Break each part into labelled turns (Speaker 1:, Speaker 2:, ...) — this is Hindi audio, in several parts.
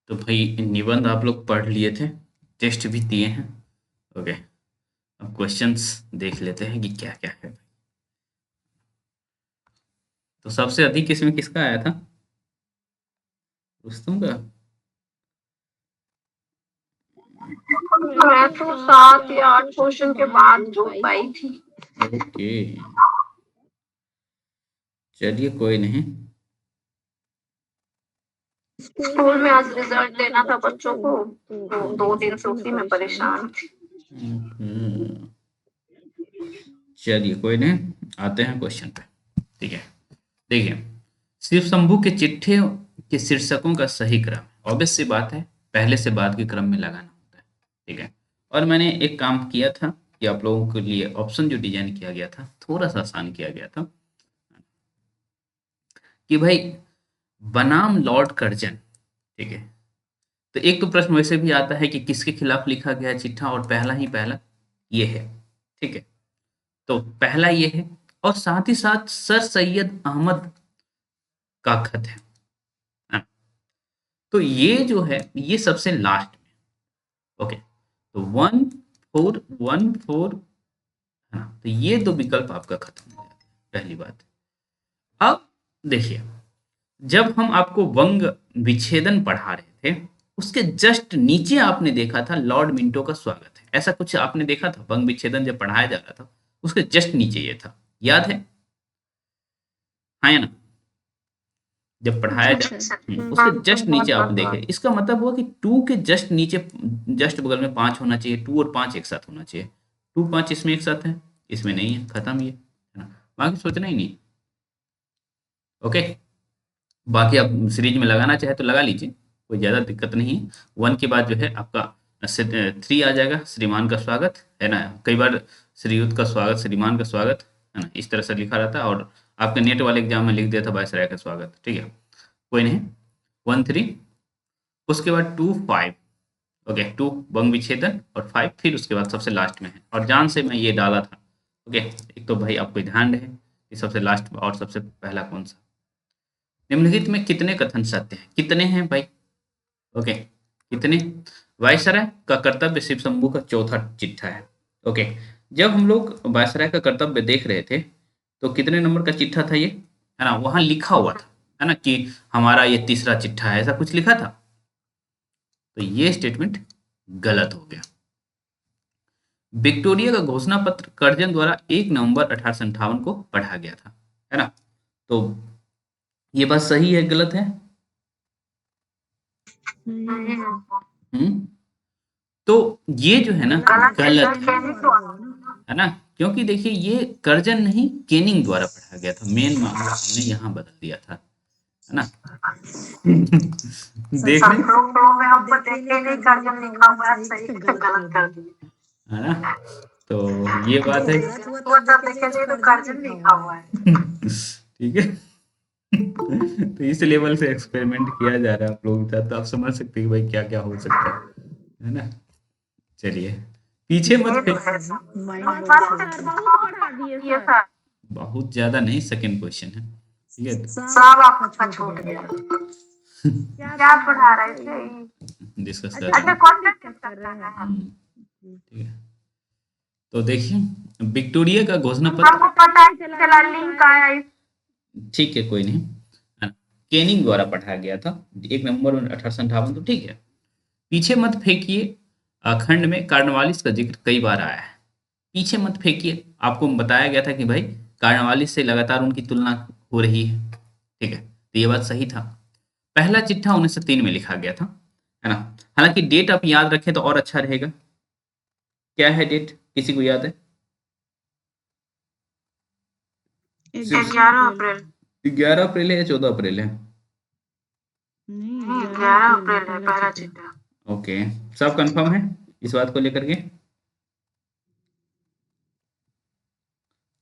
Speaker 1: तो भाई निबंध आप लोग पढ़ लिए थे, टेस्ट भी दिए हैं। ओके, अब क्वेश्चंस देख लेते हैं कि क्या क्या है। तो सबसे अधिक इसमें किसका आया था? रुस्तम का।
Speaker 2: मैं तो 7 या 8 क्वेश्चन के बाद जोड़ पाई थी।
Speaker 1: ओके, चलिए कोई नहीं।
Speaker 2: स्कूल में आज रिजल्ट देना था बच्चों को, तो 2 दिन से उसी में परेशान थी।
Speaker 1: हम्म, चलिए कोई नहीं, आते हैं क्वेश्चन पे। ठीक है, देखिए, शिव शंभू के चिट्ठे के शीर्षकों का सही क्रम, ऑब्वियस सी बात है, पहले से बाद के क्रम में लगाना होता है। ठीक है, और मैंने एक काम किया था कि आप लोगों के लिए ऑप्शन जो डिजाइन किया गया था थोड़ा सा आसान किया गया था कि भाई बनाम लॉर्ड कर्जन। ठीक है, तो एक तो प्रश्न वैसे भी आता है कि किसके खिलाफ लिखा गया चिट्ठा, और पहला ही पहला ये है। ठीक है, तो पहला ये है, और साथ ही साथ सर सैयद अहमद का खत है। हाँ, तो ये जो है ये सबसे लास्ट में। ओके, तो 1414। हाँ, तो ये दो विकल्प आपका खत्म हो जाता है, पहली बात। अब देखिए, जब हम आपको वंग विच्छेदन पढ़ा रहे थे, उसके जस्ट नीचे आपने देखा था लॉर्ड मिंटो का स्वागत है, ऐसा कुछ आपने देखा था वंग विच्छेदन जब पढ़ाया जा रहा था, उसके जस्ट नीचे ये था, याद है? हाँ या ना? जब पढ़ाया जा उसके जस्ट नीचे आप देखें, इसका मतलब हुआ कि टू के जस्ट नीचे, जस्ट बगल में पांच होना चाहिए, टू और पांच एक साथ होना चाहिए। टू पांच इसमें एक साथ है, इसमें नहीं है, खत्म ये, है ना? बाकी सोचना ही नहीं। ओके, बाकी आप सीरीज में लगाना चाहे तो लगा लीजिए, कोई ज़्यादा दिक्कत नहीं है। वन के बाद जो है आपका थ्री आ जाएगा, श्रीमान का स्वागत, है ना? कई बार श्रीयुत का स्वागत, श्रीमान का स्वागत, है ना, इस तरह से लिखा रहता है, और आपके नेट वाले एग्जाम में लिख दिया था वायसराय का स्वागत। ठीक है, कोई नहीं, वन थ्री, उसके बाद टू फाइव। ओके, टू बंग विच्छेदन, और फाइव फिर उसके बाद सबसे लास्ट में है, और जान से मैं ये डाला था। ओके, एक तो भाई आपको ध्यान रहे कि सबसे लास्ट और सबसे पहला कौन सा। निम्नलिखित में कितने कथन सत्य हैं? कितने हैं भाई? ओके, कितने? वायसराय का कर्तव्य शिव शंभू का चौथा चिट्ठा है। ओके, जब हम लोग वायसराय का कर्तव्य देख रहे थे, तो कितने नंबर का चिट्ठा था ये, है ना? वहां लिखा हुआ था, है ना, कि हमारा ये तीसरा चिट्ठा है, ऐसा कुछ लिखा था। तो ये स्टेटमेंट गलत हो गया। विक्टोरिया का घोषणा पत्र कर्जन द्वारा 1 नवंबर 1858 को पढ़ा गया था, है ना? तो ये बात सही है गलत है? हम्म, तो ये जो है ना गलत है ना, क्योंकि देखिए ये कर्जन नहीं केनिंग द्वारा पढ़ा गया था, मेन मामला हमने यहाँ बदल दिया था, है ना? देख रहे है ना, तो ये बात है। ठीक है। तो इस लेवल से एक्सपेरिमेंट किया जा रहा है आप लोगों के साथ, तो आप समझ सकते हैं कि भाई क्या क्या हो सकता है ना? चलिए, पीछे मत बहुत ज्यादा नहीं, सेकंड क्वेश्चन है। ठीक है,
Speaker 2: सब आपका छूट गया। क्या पढ़ा रहे थे?
Speaker 1: डिस्कस कर
Speaker 2: अच्छा,
Speaker 1: रहे
Speaker 2: कौन सा चैप्टर कर रहे हैं?
Speaker 1: हैं। ठीक है, तो देखिए, विक्टोरिया का घोषणा पत्र,
Speaker 2: हमको पता ही चला लिंक आया इस।
Speaker 1: ठीक है कोई नहीं, है ना? केनिंग द्वारा पढ़ाया गया था 1 नवंबर 1858, तो ठीक है। पीछे मत फेंकिए, खंड में कार्नवालिस का जिक्र कई बार आया है। पीछे मत फेंकिए, आपको बताया गया था कि भाई कार्नवालिस से लगातार उनकी तुलना हो रही है। ठीक है, तो ये बात सही था। पहला चिट्ठा 1903 में लिखा गया था, है ना? हालांकि डेट आप याद रखें तो और अच्छा रहेगा। क्या है डेट, किसी को याद है?
Speaker 2: 11 अप्रैल।
Speaker 1: 11 अप्रैल है या 14 अप्रैल है?
Speaker 2: 11 अप्रैल है पहला चिट्ठा।
Speaker 1: ओके, सब कंफर्म है इस बात को लेकर के?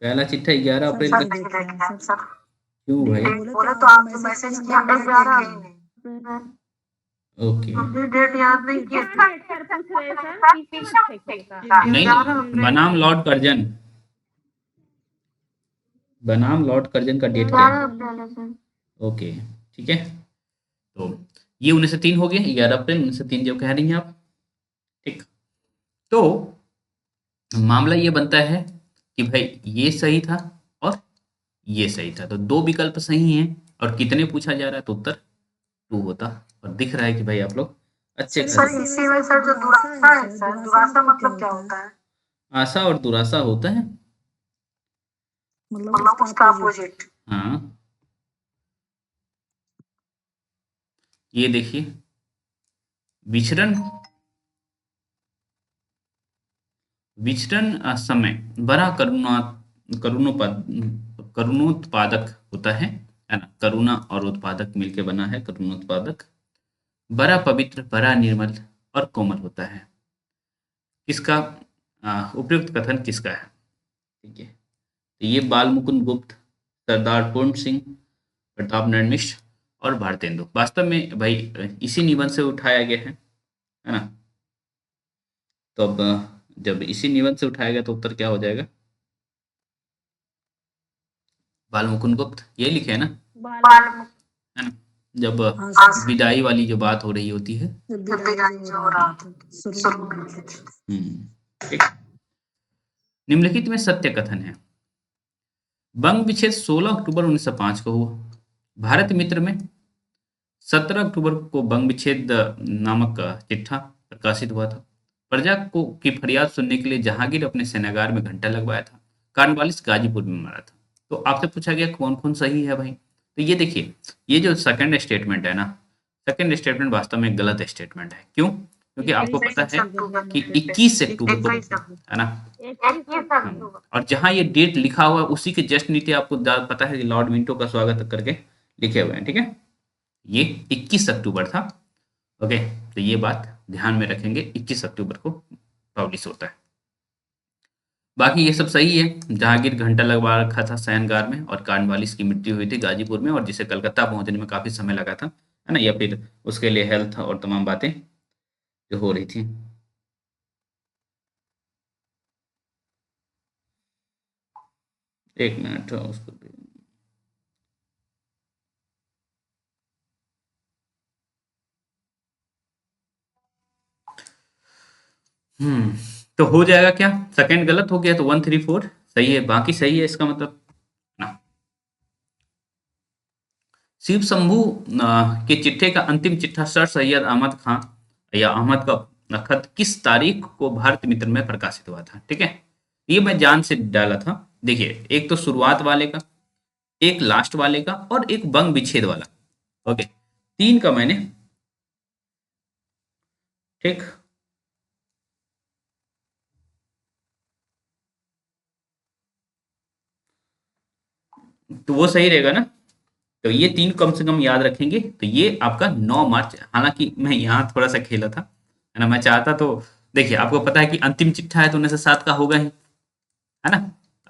Speaker 1: पहला चिट्ठा 11 अप्रैल का? क्यों भाई?
Speaker 2: बोले तो आप तो मैसेज किया, हम देखे ही नहीं।
Speaker 1: ओके,
Speaker 2: हमने डेट याद नहीं किया।
Speaker 1: नहीं, बनाम लॉर्ड कर्जन, बनाम लॉर्ड कर्जन का डेट क्या है?
Speaker 2: 11 अप्रैल है सर।
Speaker 1: ओके, ठीक है, तो ये 1903 हो गया, 11 अप्रैल 1903 जो कह रही हैं आप। ठीक, तो मामला ये बनता है कि भाई ये सही था और ये सही था, तो दो विकल्प सही हैं और कितने पूछा जा रहा है, तो उत्तर 2 होता। और दिख रहा है कि भाई आप लोग अच्छे
Speaker 2: सर
Speaker 1: खासे
Speaker 2: इसी में सर जो दुरासा है सर, दुरासा मतलब क्या होता है?
Speaker 1: आशा और दुराशा होता है।
Speaker 2: मतलब उसका अपोजिट।
Speaker 1: हाँ, ये देखिए, विचरण विचरण समय बड़ा करुणोत्पादक होता है ना। करुणा और उत्पादक मिलके बना है करुणोत्पादक। बड़ा पवित्र, बड़ा निर्मल और कोमल होता है। किसका उपयुक्त कथन किसका है? ठीक है, तो ये बाल मुकुंद गुप्त, सरदार पूर्ण सिंह, प्रताप नारायण मिश्र और भारतेंदु। वास्तव में भाई इसी निबंध से उठाया गया है ना। तो अब जब इसी निबंध से उठाया गया तो उत्तर क्या हो जाएगा? बाल मुकुंद गुप्त, ये लिखे है ना,
Speaker 2: बाल
Speaker 1: है ना। जब
Speaker 2: हाँ
Speaker 1: विदाई वाली जो बात हो रही होती है।
Speaker 2: विदाई जो हो रहा था शुरू में।
Speaker 1: ठीक। निम्नलिखित में सत्य कथन है। बंग विच्छेद 16 अक्टूबर 1905 को हुआ। भारत मित्र में 17 अक्टूबर को बंग विच्छेद नामक चिट्ठा प्रकाशित हुआ था। प्रजा को की फरियाद सुनने के लिए जहांगीर अपने सेनागार में घंटा लगवाया था। कार्नवालिस गाजीपुर में मारा था। तो आपसे पूछा गया कौन कौन सही है भाई, तो ये देखिए, ये जो सेकंड स्टेटमेंट है ना, सेकंड स्टेटमेंट वास्तव में गलत स्टेटमेंट है। क्यों? क्योंकि आपको पता है कि 21 अक्टूबर को, है ना। हाँ, और जहाँ ये डेट लिखा हुआ है उसी के जस्ट नीचे आपको पता है कि लॉर्ड मिंटो का स्वागत करके लिखे हुए हैं। ठीक है, ये 21 अक्टूबर था। ओके, तो ये बात ध्यान में रखेंगे, 21 अक्टूबर को पब्लिश होता है। बाकी ये सब सही है। जहांगीर घंटा लगवा रखा था सैनगार में, और कार्नवालिस की मृत्यु हुई थी गाजीपुर में, और जिसे कलकत्ता पहुंचने में काफी समय लगा था, है ना, या फिर उसके लिए हेल्थ और तमाम बातें जो हो रही थी। एक मिनट उसको हम्म तो हो जाएगा क्या? सेकंड गलत हो गया तो 134 सही है, बाकी सही है इसका मतलब ना। शिव शंभू के चिट्ठे का अंतिम चिट्ठा सर सैयद अहमद खां या अहमद का खत किस तारीख को भारत मित्र में प्रकाशित हुआ था? ठीक है, ये मैं जान से डाला था। देखिए, एक तो शुरुआत वाले का, एक लास्ट वाले का, और एक बंग विच्छेद वाला। ओके, तीन का मैंने, ठीक, तो वो सही रहेगा ना। तो ये तीन कम से कम याद रखेंगे। तो ये आपका 9 मार्च, हालांकि मैं यहाँ थोड़ा सा खेला था, है ना। मैं चाहता तो, देखिए आपको पता है कि अंतिम चिट्ठा है तो 1907 का होगा ही, है ना।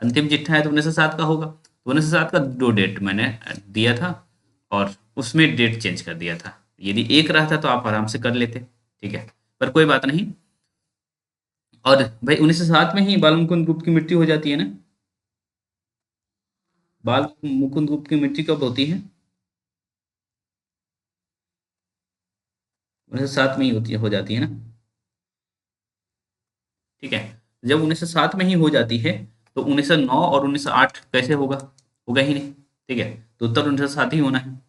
Speaker 1: अंतिम चिट्ठा है तो 1907 का होगा, तो 1907 का दो डेट मैंने दिया था, और उसमें डेट चेंज कर दिया था। यदि एक रहता तो आप आराम से कर लेते, ठीक है, पर कोई बात नहीं। और भाई 1907 में ही बाल मुकुंद गुप्त की मृत्यु हो जाती है ना। बाल मुकुंद गुप्त की मृत्यु कब होती है? 1907 में ही होती हो जाती है ना। ठीक है, जब 1907 में ही हो जाती है तो 1909 और 1908 कैसे होगा? होगा ही नहीं। ठीक है, तो उत्तर 1907 ही होना है।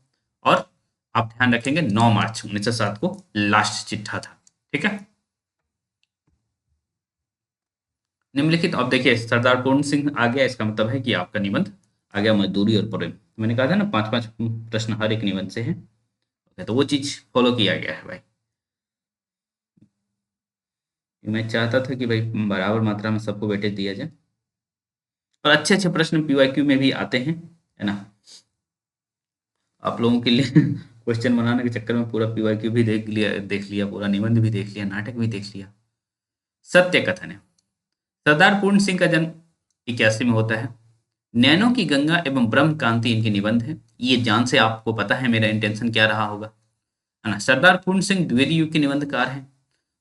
Speaker 1: और आप ध्यान रखेंगे 9 मार्च 1907 को लास्ट चिट्ठा था। ठीक है, निम्नलिखित, अब देखिए सरदार पूर्ण सिंह आ गया, इसका मतलब है कि आपका निबंध आ गया मजदूरी और प्रेम। मैंने कहा था ना 5-5 प्रश्न हर एक निबंध से है, तो वो चीज फॉलो किया गया है भाई। मैं चाहता था कि भाई बराबर मात्रा में सबको वेटेज दिया जाए, और अच्छे अच्छे प्रश्न पीवाईक्यू में भी आते हैं, है ना। आप लोगों के लिए क्वेश्चन बनाने के चक्कर में पूरा पीवाईक्यू भी देख लिया, पूरा निबंध भी देख लिया, नाटक भी देख लिया। सत्य कथन है, सरदार पूर्ण सिंह का जन्म 81 में होता है। नैनो की गंगा एवं ब्रह्म कांति इनके निबंध है। ये जान से आपको पता है मेरा इंटेंशन क्या रहा होगा, है ना। सरदार पूर्ण सिंह द्विवेदी युग के निबंधकार हैं।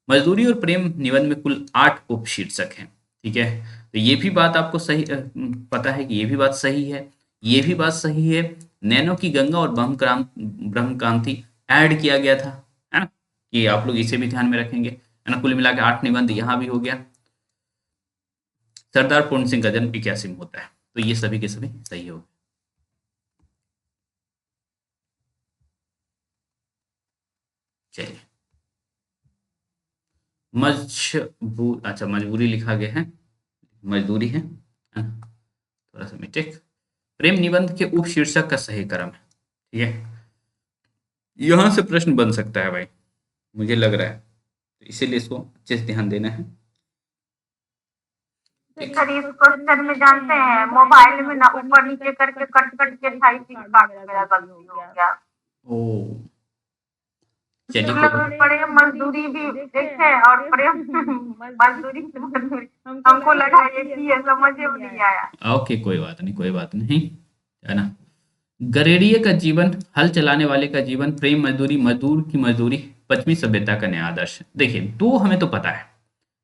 Speaker 1: मजदूरी और प्रेम निबंध में कुल 8 उपशीर्षक हैं। ठीक है, तो ये भी बात आपको सही पता है कि ये भी बात सही है, ये भी बात सही है। नैनो की गंगा और ब्रह्म क्रांति ऐड किया गया था, है ना, कि आप लोग इसे भी ध्यान में रखेंगे, है ना। कुल मिला के 8 निबंध यहाँ भी हो गया। सरदार पूर्ण सिंह का जन्म 81 में होता है, तो ये सभी के सभी सही हो गए। चलिए, मजबूर, अच्छा मजबूरी लिखा गया है, मजदूरी है ना? थोड़ा सा मिस्टेक। प्रेम निबंध के उपशीर्षक का सही क्रम है, ठीक है। यहाँ से प्रश्न बन सकता है भाई, मुझे लग रहा है, तो इसीलिए इसको अच्छे से ध्यान देना है। ठीक।
Speaker 2: सर इस क्वेश्चन में जानते हैं मोबाइल में ना ऊपर नीचे करके कट कट के टाइपिंग काट मेरा गलती हो गया।
Speaker 1: ओ, चलिए
Speaker 2: मतलब प्रेम मजदूरी भी देखे और प्रेम मजदूरी से मजदूरी हमको लगा एक ही है, समझ में नहीं आया।
Speaker 1: ओके, कोई बात नहीं, कोई बात नहीं, है ना। गरेड़िए का जीवन, हल चलाने वाले का जीवन, प्रेम मजदूरी, मजदूर की मजदूरी, पश्चिमी सभ्यता का नया आदर्श। देखिए, दो हमें तो पता है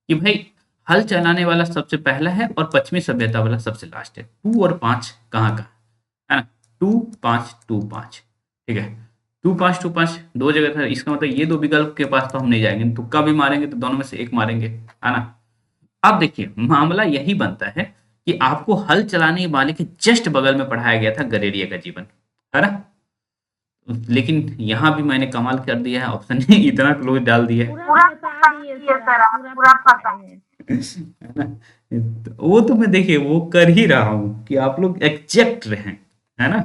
Speaker 1: कि भाई हल चलाने वाला सबसे पहला है और पश्चिमी सभ्यता वाला सबसे लास्ट है। 2 और 5 कहाँ का है ना, 2 5 2 5, ठीक है। 2 5 2 5 दो जगह था, इसका मतलब ये दो विकल्प के पास तो हम नहीं जाएंगे, तुक्का भी मारेंगे तो दोनों में से एक मारेंगे, है ना। अब देखिए, मामला यही बनता है कि आपको हल चलाने वाले के जस्ट बगल में पढ़ाया गया था गरेरिया का जीवन, है ना। लेकिन यहाँ भी मैंने कमाल कर दिया है, ऑप्शन ने इतना क्लोज डाल दिया है,
Speaker 2: पूरा फंसा दिए सर आप, पूरा फंसा
Speaker 1: है ना। तो वो तो मैं देखिए वो कर ही रहा हूँ कि आप लोग एग्जैक्ट रहें, है ना,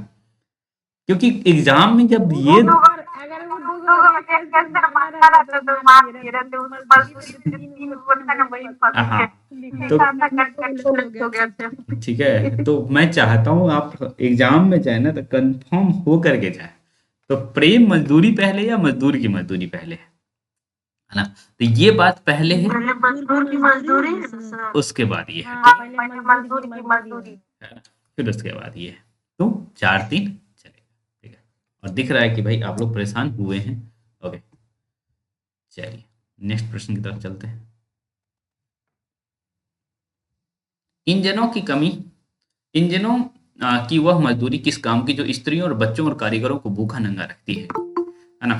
Speaker 1: क्योंकि एग्जाम में जब ये
Speaker 2: अगर वो दो एक के अंदर मारता रहता तो मार दिए रहते, उस पर 3 क्वेश्चन वही फंस
Speaker 1: हाँ,
Speaker 2: गए,
Speaker 1: तो
Speaker 2: लिखा था कट कट हो गया था।
Speaker 1: ठीक है, तो मैं चाहता हूँ आप एग्जाम में जाए ना तो कंफर्म हो करके जाए। तो प्रेम मजदूरी पहले या मजदूर की मजदूरी पहले, है ना। तो ये बात पहले है,
Speaker 2: पहले मजदूर की मजदूरी है सर।
Speaker 1: उसके बाद ये है,
Speaker 2: हाँ, पहले मजदूर की मजदूरी।
Speaker 1: है ना? फिर उसके बाद ये है, तो 4-3 चलेगा, ठीक है। और दिख रहा है कि भाई आप लोग परेशान हुए हैं। ओके, चलिए नेक्स्ट प्रश्न की तरफ चलते हैं। इंजनों की कमी, इंजनों की वह मजदूरी किस काम की जो स्त्रियों और बच्चों और कारीगरों को भूखा नंगा रखती है ना।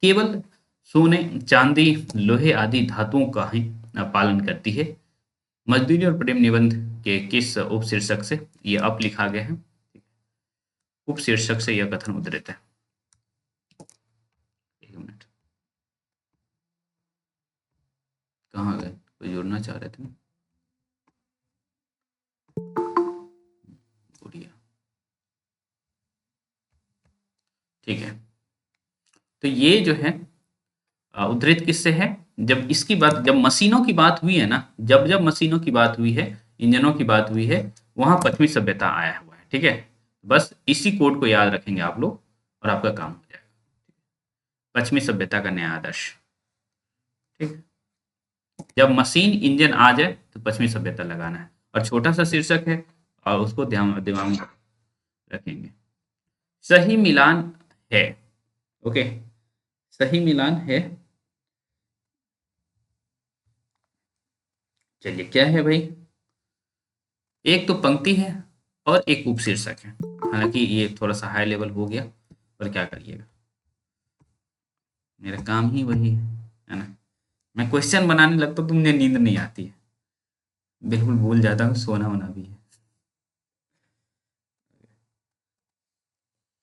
Speaker 1: केवल सोने, चांदी, लोहे आदि धातुओं का ही पालन करती है। मजदूरी और प्रेम निबंध के किस उपशीर्षक से यह अप लिखा गया है, उपशीर्षक से यह कथन उद्धृत है। एक मिनट, कहाँ गए, कोई जोड़ना चाह रहे थे ना? बढ़िया, ठीक है। तो ये जो है उद्धृत किससे है, जब इसकी बात, जब मशीनों की बात हुई है ना, जब जब मशीनों की बात हुई है, इंजनों की बात हुई है, वहां पश्चिमी सभ्यता आया हुआ है, ठीक है। बस इसी कोड को याद रखेंगे आप लोग और आपका काम हो जाएगा। पश्चिमी सभ्यता का नया आदर्श, ठीक। जब मशीन इंजन आ जाए तो पश्चिमी सभ्यता लगाना है, और छोटा सा शीर्षक है और उसको ध्यान दिमाग में रखेंगे। सही मिलान है, ओके, सही मिलान है। चलिए क्या है भाई, एक तो पंक्ति है और एक उपशीर्षक है, हालांकि ये थोड़ा सा हाई लेवल हो गया, पर क्या करिएगा, मेरा काम ही वही है ना। मैं क्वेश्चन बनाने लगता हूँ तो मुझे नींद नहीं आती है, बिल्कुल भूल जाता हूँ, सोना होना भी है।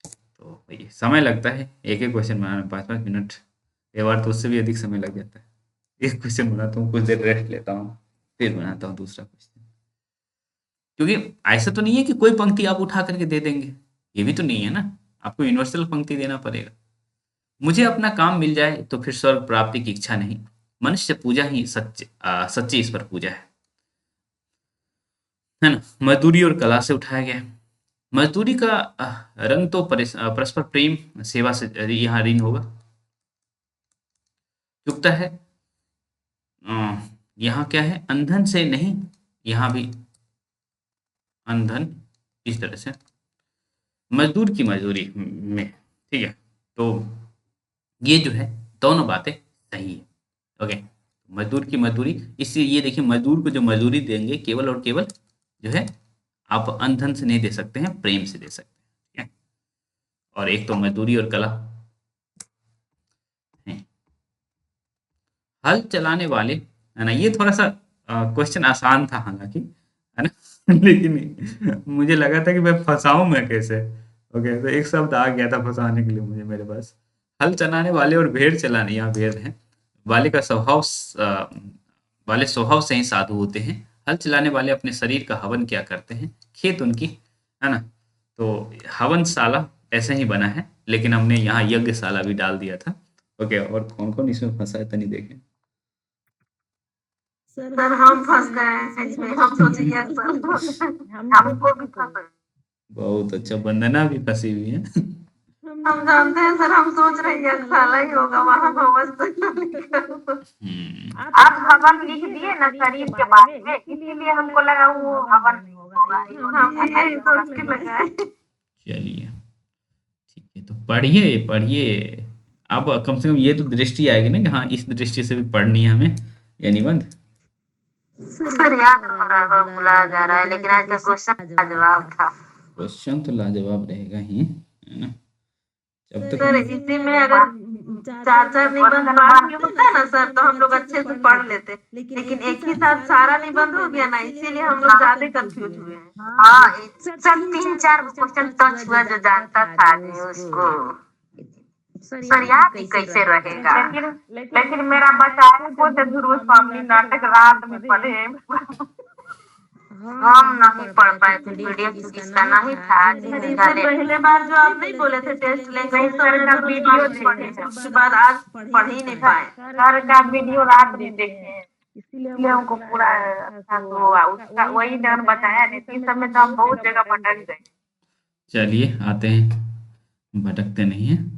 Speaker 1: तो भाई समय लगता है एक एक क्वेश्चन बनाने में, 5-5 मिनट, कई बार तो उससे भी अधिक समय लग जाता है। एक क्वेश्चन बनाता हूँ, कुछ देर रेस्ट लेता हूँ, फिर बनाता हूँ दूसरा क्वेश्चन। क्योंकि ऐसा तो नहीं है कि कोई पंक्ति आप उठा करके दे देंगे, ये भी तो नहीं है ना, आपको यूनिवर्सल पंक्ति देना पड़ेगा। मुझे अपना काम मिल जाए तो फिर स्वर्ग प्राप्ति की इच्छा नहीं, मनुष्य पूजा ही सच्ची ईश्वर पूजा है ना। मजदूरी और कला से उठाया गया है। मजदूरी का रंग तो परस्पर प्रेम सेवा से यहाँ ऋण होगा, चुकता है। यहाँ क्या है, अंधन से नहीं, यहाँ भी अंधन, इस तरह से मजदूर की मजदूरी में, ठीक है। तो ये जो है दोनों बातें सही है, ओके। मजदूर की मजदूरी, इससे ये देखिए, मजदूर को जो मजदूरी देंगे केवल और केवल जो है आप अंधन से नहीं दे सकते हैं, प्रेम से दे सकते हैं, ठीक है। और एक तो मजदूरी और कला, हल चलाने वाले, है ना, ये थोड़ा सा क्वेश्चन आसान था हालांकि, है ना। लेकिन मुझे लगा था कि मैं फंसाऊं मैं कैसे। ओके, तो एक शब्द आ गया था फंसाने के लिए मुझे मेरे पास। हल चलाने वाले और भेड़ चलाने, यहाँ भेड़ है, वाले का स्वभाव वाले स्वभाव से ही साधु होते हैं। हल चलाने वाले अपने शरीर का हवन क्या करते हैं, खेत उनकी, है ना। तो हवनशाला ऐसे ही बना है, लेकिन हमने यहाँ यज्ञशाला भी डाल दिया था। ओके, और कौन कौन इसमें फंसा है तनी देखें।
Speaker 2: सर हम फंस गए हैं इसमें, हम सोचे यस सर हमको भी फंस।
Speaker 1: बहुत अच्छा, वंदना भी फंसी हुई है।
Speaker 2: हम जानते हैं सर, हम सोच रहे हैं यज्ञशाला ही होगा, वहाँ हवन तो लिखा। आप हवन लिख दिए ना शरीर के बारे में, इसीलिए हमको लगा वो हवन नहीं होगा, हम यही सोच के लगाए।
Speaker 1: चलिए ठीक है, तो पढ़िए पढ़िए। अब कम से कम ये तो दृष्टि आएगी ना कि हाँ, इस दृष्टि से भी पढ़नी है हमें ये निबंध।
Speaker 2: सर याद हो रहा है, भुला जा रहा है, लेकिन आज का क्वेश्चन का जवाब था।
Speaker 1: क्वेश्चन तो लाजवाब रहेगा ही, है ना। जब तक
Speaker 2: सर इसी में अगर चार चार निबंध बाकी होता है ना सर, तो हम लोग अच्छे से पढ़ लेते, लेकिन एक ही साथ सारा निबंध हो गया ना, इसीलिए हम लोग ज्यादा कंफ्यूज हुए हैं। हाँ सर, तीन चार क्वेश्चन टच हुआ जो जानता था आदमी उसको सर याद ही कैसे रहेगा। लेकिन मेरा बचाया को से ध्रुव स्वामी नाटक रात में पढ़े। हम नहीं पढ़ पाए थे, पीडीएफ जिसका नहीं था। पहले बार जो आप नहीं बोले थे टेस्ट लेंगे, सर का वीडियो देखे, उसके बाद आज पढ़ ही नहीं पाए। सर का वीडियो रात में देखे, इसलिए हमको पूरा अच्छा से हुआ, उसका वही डर बताया, नहीं तो इस समय तो हम बहुत जगह भटक गए।
Speaker 1: चलिए आते हैं, भटकते नहीं है।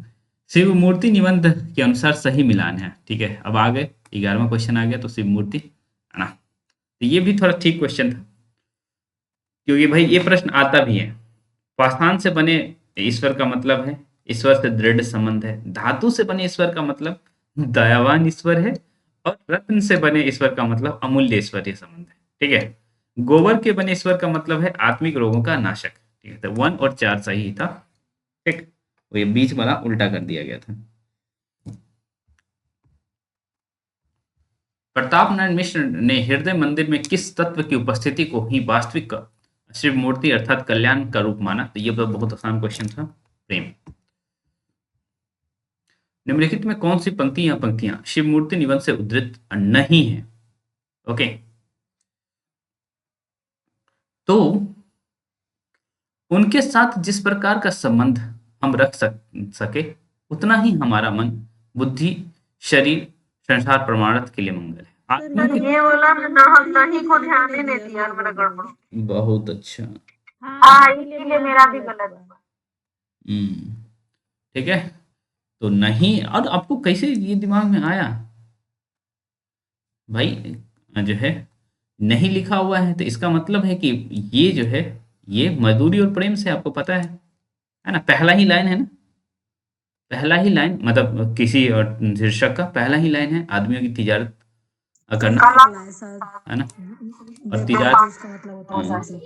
Speaker 1: शिव मूर्ति निबंध के अनुसार सही मिलान है, ठीक है। अब आ गए 11वां क्वेश्चन आ गया, तो शिव मूर्ति, है ना। तो ये भी थोड़ा ठीक क्वेश्चन था, क्योंकि भाई ये प्रश्न आता भी है। पाषाण से बने ईश्वर का मतलब है ईश्वर से दृढ़ संबंध है। धातु से बने ईश्वर का मतलब दयावान ईश्वर है। और रत्न से बने ईश्वर का मतलब अमूल्य ईश्वरीय संबंध है, ठीक है। गोबर के बने ईश्वर का मतलब है आत्मिक रोगों का नाशक, ठीक है। तो 1 और 4 सही था, ठीक। तो ये बीच वाला उल्टा कर दिया गया था। प्रताप नारायण मिश्र ने हृदय मंदिर में किस तत्व की उपस्थिति को ही वास्तविक शिव मूर्ति अर्थात कल्याण का रूप माना। तो ये तो बहुत आसान क्वेश्चन था। प्रेम। निम्नलिखित में कौन सी पंक्ति या पंक्तियां शिव मूर्ति निबंध से उद्धृत नहीं है। ओके, तो उनके साथ जिस प्रकार का संबंध हम रख सके, उतना ही हमारा मन, बुद्धि, शरीर, संसार परमार्थ के लिए मंगल है। आत्मा की
Speaker 2: ये बोला ना, हम नहीं को ध्यान ही नहीं दिया, मेरा गड़बड़।
Speaker 1: बहुत अच्छा।
Speaker 2: हाँ इसीलिए मेरा भी गलत हुआ।
Speaker 1: ठीक है, तो नहीं, और आपको कैसे ये दिमाग में आया भाई, जो है नहीं लिखा हुआ है, तो इसका मतलब है कि ये जो है ये मजदूरी और प्रेम से, आपको पता है ना। पहला ही लाइन है ना, पहला ही लाइन, मतलब किसी और शीर्षक का पहला ही लाइन है, आदमियों की तिजारत करना, है ना। और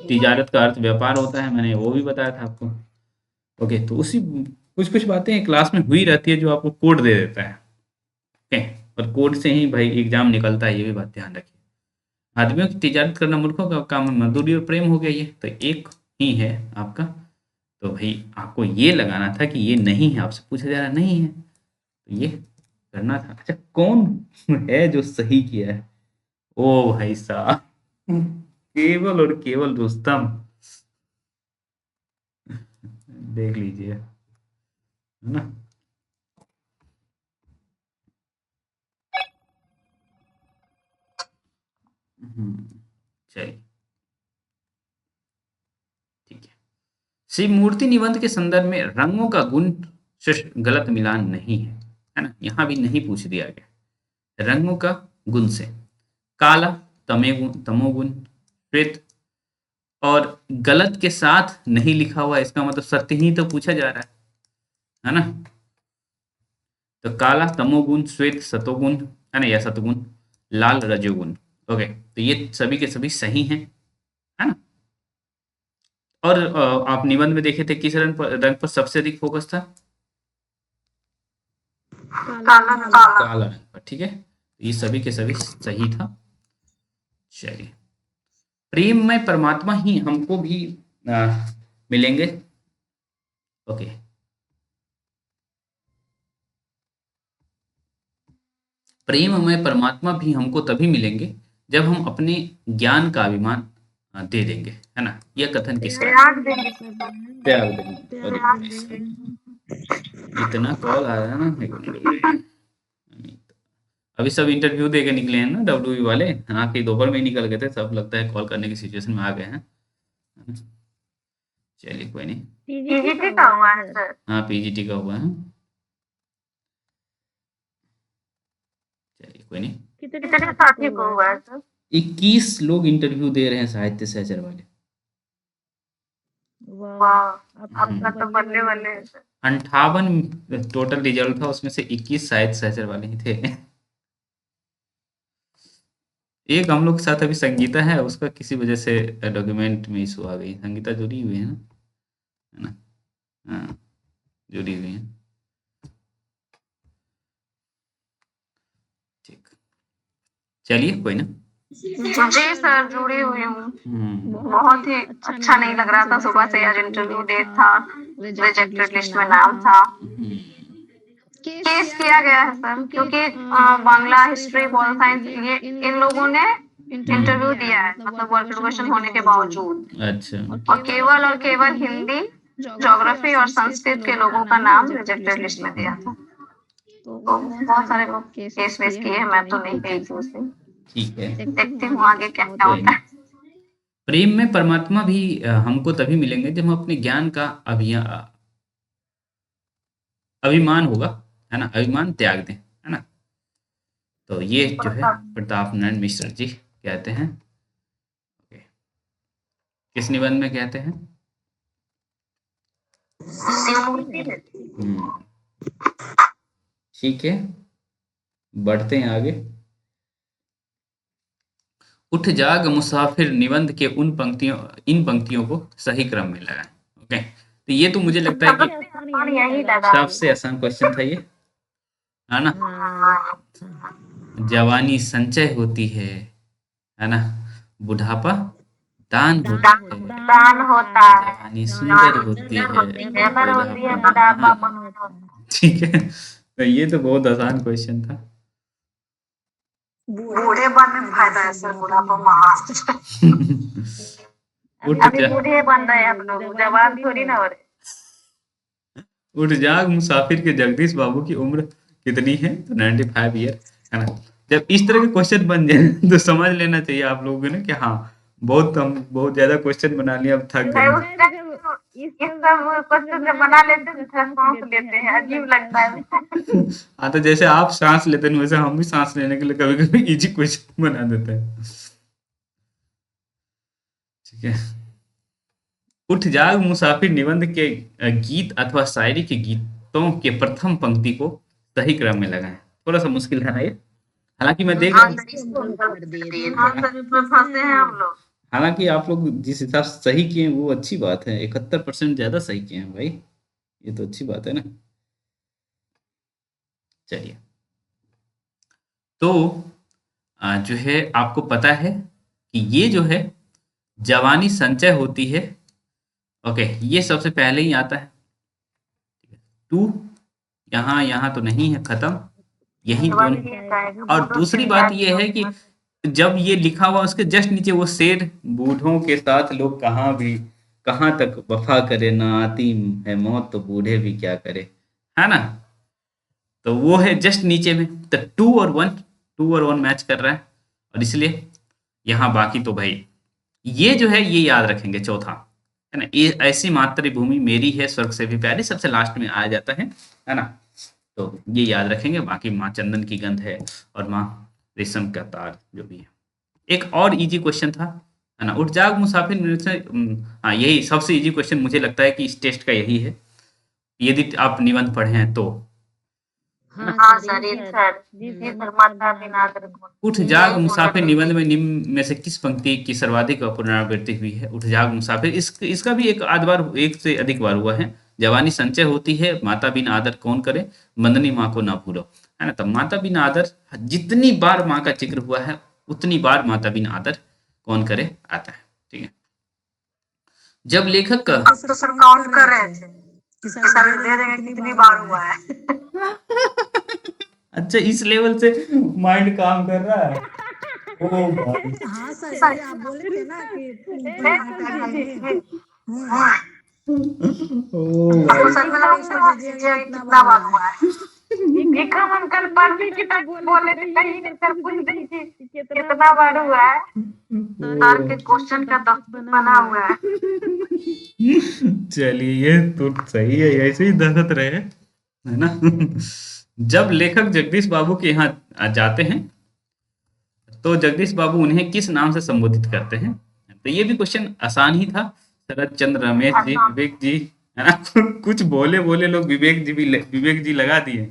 Speaker 1: तिजारत का अर्थ व्यापार होता है, मैंने वो भी बताया था आपको। ओके, तो उसी कुछ कुछ बातें क्लास में हुई रहती है जो आपको कोड दे देता है। ओके, और कोड से ही भाई एग्जाम निकलता है, ये भी बात ध्यान रखिए। आदमियों की तिजारत करना मूर्खों का काम है, मजदूरी और प्रेम हो गया ये, तो एक ही है आपका। तो भाई आपको ये लगाना था कि ये नहीं है, आपसे पूछा जा रहा नहीं है, तो ये करना था। अच्छा, कौन है जो सही किया है? ओ भाई साहब, केवल और केवल रुस्तम, देख लीजिए, है ना। चलिए ठीक है। शिव मूर्ति निबंध के संदर्भ में रंगों का गुण शिष्ट गलत मिलान नहीं है ना। यहाँ भी नहीं पूछ दिया गया रंगों का गुण से। काला तमोगुण, श्वेत, और गलत के साथ नहीं लिखा हुआ, इसका मतलब सत्य ही तो पूछा जा रहा है ना। तो काला तमोगुण, श्वेत सतोगुण, है ना, या सतगुण, लाल रजोगुण। ओके, तो ये सभी के सभी सही हैं, है ना। और आप निबंध में देखे थे किस रंग पर सबसे अधिक फोकस था?
Speaker 2: काला
Speaker 1: काला रंग पर, ठीक है। ये सभी के सभी सही था। चलिए, प्रेम में परमात्मा ही हमको भी मिलेंगे। ओके, प्रेम में परमात्मा भी हमको तभी मिलेंगे जब हम अपने ज्ञान का अभिमान दे देंगे, है ना। यह कथन किसका है?
Speaker 2: त्याग देंगे।
Speaker 1: त्याग देंगे। अरे भाई साहब, इतना कॉल आ रहा है ना। एक मिनट। अभी सब इंटरव्यू दे के निकले हैं ना डब्ल्यू वाले, हाँ कि दोपहर में ही निकल गए थे सब, लगता है कॉल करने की सिचुएशन में आ गए हैं। चलिए कोई नहीं।
Speaker 2: पीजीटी का हुआ है सर।
Speaker 1: हाँ पीजीटी का हुआ है। चलिए कोई नहीं।
Speaker 2: कितने साथी को हुआ है सर?
Speaker 1: 21 लोग इंटरव्यू दे रहे हैं साहित्य सहचर वाले।
Speaker 2: वाह, आपका तो बल्ले बल्ले है सर।
Speaker 1: 58 टोटल रिजल्ट था, उसमें से 21 साहित्य सहचर वाले ही थे। एक हम लोग के साथ अभी संगीता है, उसका किसी वजह से डॉक्यूमेंट में इशू आ गई। संगीता जुड़ी हुई है ना, है ना। हाँ जुड़ी हुई है। ठीक, चलिए कोई ना।
Speaker 2: जी सर, जुड़ी हुई हूँ। बहुत ही अच्छा नहीं लग रहा था, सुबह से आज इंटरव्यू डेट था, रिजेक्टेड लिस्ट में नाम था। केस किया गया है सर, क्योंकि बांग्ला, हिस्ट्री, पॉल साइंस, ये इन लोगों ने इंटरव्यू दिया है, मतलब क्वालिफिकेशन होने के बावजूद।
Speaker 1: अच्छा।
Speaker 2: और केवल हिंदी, ज्योग्राफी और संस्कृत के लोगों का नाम रिजेक्टेड लिस्ट में दिया था। तो बहुत सारे लोग केस वेस किए हैं, मैं तो नहीं गई थी उस दिन।
Speaker 1: ठीक है,
Speaker 2: देखती हूँ आगे क्या क्या होता है।
Speaker 1: प्रेम में परमात्मा भी हमको तभी मिलेंगे जब हम अपने ज्ञान का अभिमान होगा, है ना, अभिमान त्याग दें, है ना। तो ये जो है प्रताप नारायण मिश्र जी कहते हैं। ओके, किस निबंध में कहते हैं? ठीक है, बढ़ते हैं आगे। उठ जाग मुसाफिर निबंध के इन पंक्तियों को सही क्रम में लगाएं। ओके, तो ये तो मुझे लगता है कि
Speaker 2: यही लगा
Speaker 1: सबसे आसान क्वेश्चन था ये, है ना। जवानी संचय होती है ना। बुढ़ापा दान होता है,
Speaker 2: दान होता है,
Speaker 1: जवानी सुंदर होती है, बुढ़ापा ठीक है। तो ये तो बहुत आसान क्वेश्चन था।
Speaker 2: बूढ़े बनने में फायदा है सर, बुढ़ापा महान। अभी बूढ़े बन रहे हैं हम लोग, जवान थोड़ी ना हो रहे।
Speaker 1: उठ जाग मुसाफिर के जगदीश बाबू की उम्र कितनी है? तो 95 ईयर, है ना। जब इस तरह के क्वेश्चन बन जाए तो समझ लेना चाहिए आप लोगों को ना कि हाँ हम बहुत ज्यादा क्वेश्चन बना लिया, अब थक गए।
Speaker 2: इस सब क्वेश्चन जब बना लेते हैं तो सांस लेते हैं, अजीब लगता है।
Speaker 1: हाँ तो जैसे आप सांस लेते हैं वैसे हम भी सांस लेने के लिए कभी कभी इजी क्वेश्चन बना देते हैं। ठीक है, उठ जाग मुसाफिर निबंध के गीत अथवा शायरी के गीतों के प्रथम पंक्ति को सही क्रम में लगाएं। थोड़ा सा मुश्किल है ना ये, हालांकि मैं देख
Speaker 2: फंसे हैं हम लोग।
Speaker 1: हालांकि आप लोग जिस हिसाब से सही किए हैं वो अच्छी बात है, 71% ज्यादा सही किए हैं भाई, ये तो अच्छी बात है ना। चलिए, तो जो है आपको पता है कि ये जो है जवानी संचय होती है। ओके, ये सबसे पहले ही आता है। टू यहाँ तो नहीं है, खत्म, यही दोनों। और दूसरी बात ये है कि जब ये लिखा हुआ उसके जस्ट नीचे वो शेर, बूढ़ों के साथ लोग कहाँ तक वफा करे, ना आती है मौत तो बूढ़े भी क्या करे, है ना। तो वो है जस्ट नीचे में, तो 2 और 1 मैच कर रहा है, और इसलिए यहाँ बाकी तो भाई ये जो है ये याद रखेंगे चौथा, है ना। ये ऐसी मातृभूमि मेरी है स्वर्ग से भी प्यारी, सबसे लास्ट में आ जाता है ना। तो ये याद रखेंगे, बाकी माँ चंदन की गंध है और माँ रेशम का तार जो भी है। एक और इजी क्वेश्चन था, है ना, उठ जाग मुसाफिर। हाँ यही सबसे इजी क्वेश्चन मुझे लगता है कि इस टेस्ट का यही है, यदि आप निबंध पढ़े हैं तो। उठ जाग मुसाफिर निबंध में निम्न में से किस पंक्ति की सर्वाधिक पुनरावृत्ति हुई है? उठ जाग मुसाफिर, इसका भी एक से अधिक बार हुआ है। जवानी संचय होती है, माता बिन आदर कौन करे, बंदनी माँ को ना भूलो। है ना। तो माता बिन आदर, जितनी बार माँ का जिक्र हुआ है उतनी बार माता बिन आदर कौन करे आता है। ठीक है। जब लेखक का
Speaker 2: हम तो सर काउंट कर रहे थे कि सर दे देंगे कितनी बार हुआ है।
Speaker 1: अच्छा, इस लेवल से माइंड काम कर रहा है। ओ भाई,
Speaker 3: हाँ सर,
Speaker 2: सर
Speaker 3: इसलिए आप बोले थे ना कि
Speaker 1: ओ
Speaker 3: अब
Speaker 1: भाई,
Speaker 2: सर में पूछ दीजिए कितना बार हुआ है। विक्रम अंकल पढ़ने की तक बोले थे, कहीं नहीं सर पूछ दीजिए कितना बार हुआ है। सर के क्वेश्चन का दफ्तर बना हुआ है।
Speaker 1: चलिए ये तो सही है, ऐसे ही दखत रहे, है ना। जब लेखक जगदीश बाबू के यहाँ जाते हैं तो जगदीश बाबू उन्हें किस नाम से संबोधित करते हैं। तो ये भी क्वेश्चन आसान ही था। शरद चंद्र, रमेश जी, विवेक जी, है ना। कुछ बोले बोले लोग विवेक जी लगा दिए,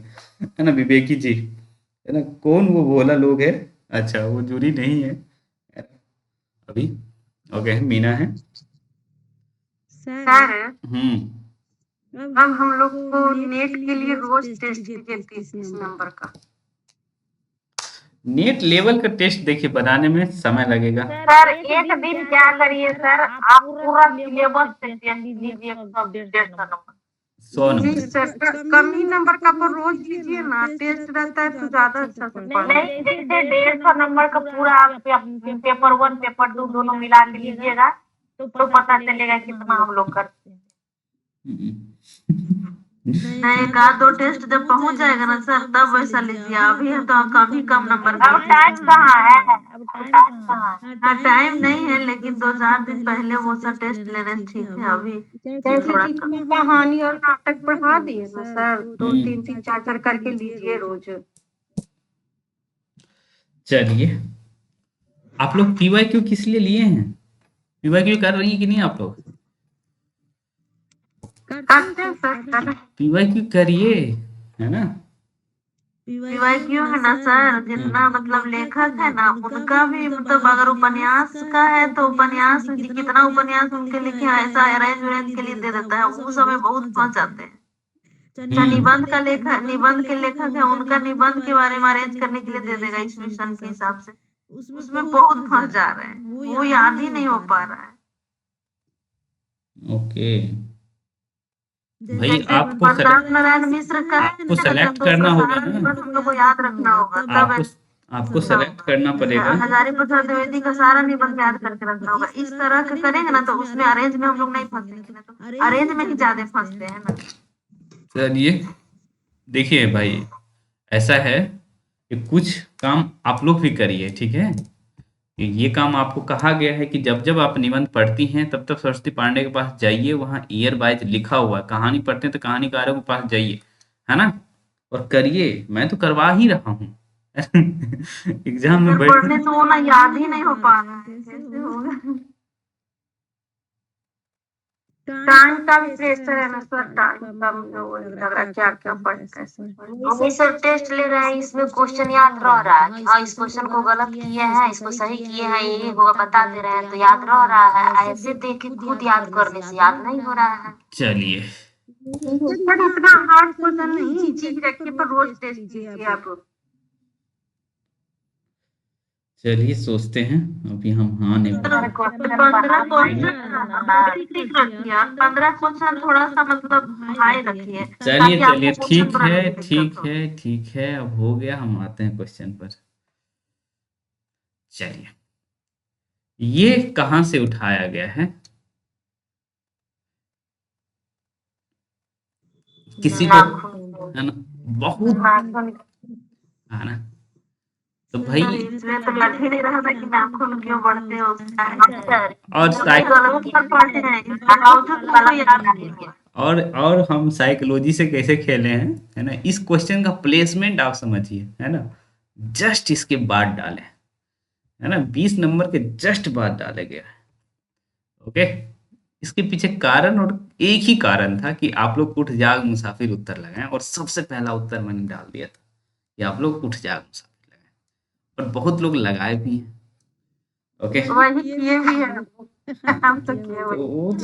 Speaker 1: है ना, विवेकी जी, है ना। कौन वो बोला लोग है। अच्छा, वो जूरी नहीं है अभी। ओके, मीना है।
Speaker 2: सर
Speaker 1: हम्म।
Speaker 2: अब हम लोग को नेट के लिए रोज टेस्ट कीजिए 30 नंबर का।
Speaker 1: नेट लेवल का टेस्ट देखिए बनाने में समय लगेगा।
Speaker 2: सर एक दिन क्या करिए सर, आप पूरा सिलेबस टेस्ट लीजिए, सब 150 नंबर।
Speaker 1: 100
Speaker 2: जी
Speaker 1: नंबर।
Speaker 2: सर, कम ही नंबर का पर रोज लीजिए ना, टेस्ट रहता है तो ज्यादा अच्छा से पढ़। नहीं, जैसे 150 नंबर का पूरा आप पेपर 1 पेपर 2 दोनों मिला के लीजिएगा तो पता चलेगा कितना हम लोग करते हैं। नहीं, एक आध दो टेस्ट जब पहुंच जाएगा ना सर तब वैसा लीजिए, अभी है तो काफी कम नंबर का। अब टाइम कहाँ है, अब टाइम कहाँ है। हाँ, टाइम नहीं है, लेकिन 2-4 दिन पहले वो सब टेस्ट लेने ठीक है। अभी जैसे कि कहानी और नाटक पढ़ा दिए ना सर, तो 3-3 4-4 करके लीजिए रोज।
Speaker 1: चलिए, आप लोग पीवाईक्यू किस लिए लिए हैं? पीवाईक्यू कर रही हैं कि नहीं आप लोग?
Speaker 2: करते हैं सर,
Speaker 1: पीवाईक्यू करिए, है ना।
Speaker 2: पीवाईक्यू है ना सर, जितना मतलब लेखक है ना उनका भी मतलब अगर उपन्यास का है तो उपन्यास में कितना उपन्यास उनके लिखे हैं ऐसा अरेंज उरेंज के लिए दे देता है, वो समय बहुत पहुंच जाते हैं। अच्छा, निबंध का लेखक, निबंध के लेखक है, उनका निबंध के बारे में अरेंज करने के लिए दे देगा इस मिशन के हिसाब से। उसमें बहुत फंस जा रहे हैं, वो याद ही नहीं हो पा रहा है।
Speaker 1: ओके भाई,
Speaker 2: जैसे
Speaker 1: आपको
Speaker 2: प्रताप नारायण मिश्र का है
Speaker 1: आपको
Speaker 2: ना,
Speaker 1: सेलेक्ट
Speaker 2: तो
Speaker 1: करना
Speaker 2: उसका
Speaker 1: होगा
Speaker 2: सारा
Speaker 1: ना।
Speaker 2: निबंध हम लोग को याद रखना होगा तब
Speaker 1: आपको आपको सेलेक्ट करना पड़ेगा।
Speaker 2: हजारी प्रसाद द्विवेदी का सारा निबंध याद करके रखना होगा। इस तरह का करेंगे ना तो उसमें अरेंज में हम लोग नहीं फंसेंगे ना, तो अरेंज में ही ज्यादा फंसते हैं ना।
Speaker 1: चलिए देखिए भाई, ऐसा है कि कुछ काम आप लोग भी करिए, ठीक है। ये काम आपको कहा गया है कि जब जब आप निबंध पढ़ती हैं तब तब सरस्वती पांडे के पास जाइए, वहाँ ईयर वाइज लिखा हुआ है। कहानी पढ़ते हैं तो कहानीकारों के पास जाइए, है ना, और करिए। मैं तो करवा ही रहा हूँ। एग्जाम में बैठ
Speaker 2: पढ़ने तो वो ना याद ही नहीं हो पा रहा है, कैसे होगा। टाइम का भी प्रेशर है ना सर, टाइम का मुझे वो लग रहा है क्या क्या पढ़ कैसे पढ़। वही सर टेस्ट ले रहे हैं, इसमें क्वेश्चन याद रह रहा है कि हाँ इस क्वेश्चन को गलत किए हैं, इसको सही किए हैं, ये होगा बता दे रहे हैं तो याद रह रहा है। ऐसे देख के खुद याद करने से याद नहीं हो रहा है।
Speaker 1: चलिए
Speaker 2: सर इतना हार्ड क्वेश्चन नहीं, चीज रखिए पर रोज टेस्ट कीजिए आप।
Speaker 1: चलिए सोचते हैं, अभी हम हाँ नहीं
Speaker 2: 15 क्वेश्चन थोड़ा सा मतलब हाई रखिए।
Speaker 1: चलिए
Speaker 2: ताकि
Speaker 1: चलिए,
Speaker 2: आपको
Speaker 1: ठीक
Speaker 2: क्वेश्चन
Speaker 1: है
Speaker 2: बनाने में
Speaker 1: ठीक
Speaker 2: दिक्कत हो।
Speaker 1: है ठीक है, अब हो गया, हम आते हैं क्वेश्चन पर। चलिए, ये कहाँ से उठाया गया है? किसी को, है ना, बहुत, है ना। तो भाई,
Speaker 2: इसमें तो लग ही नहीं रहा था कि नाखून क्यों बढ़ते हैं उसका।
Speaker 1: और और हम साइकोलॉजी से कैसे खेले हैं, है ना। इस क्वेश्चन का प्लेसमेंट आप समझिए, है ना। जस्ट इसके बाद डाले, है ना, 20 नंबर के जस्ट बाद डाले गया है। ओके, इसके पीछे कारण और एक ही कारण था कि आप लोग उठ जाग मुसाफिर उत्तर लगाएं, और सबसे पहला उत्तर मैंने डाल दिया था कि आप लोग उठ जाग मुसाफिर लगाएं, और बहुत लोग लगाए भी हैं। ओके,
Speaker 2: वही किए भी है हम तो किए हुए।
Speaker 1: तो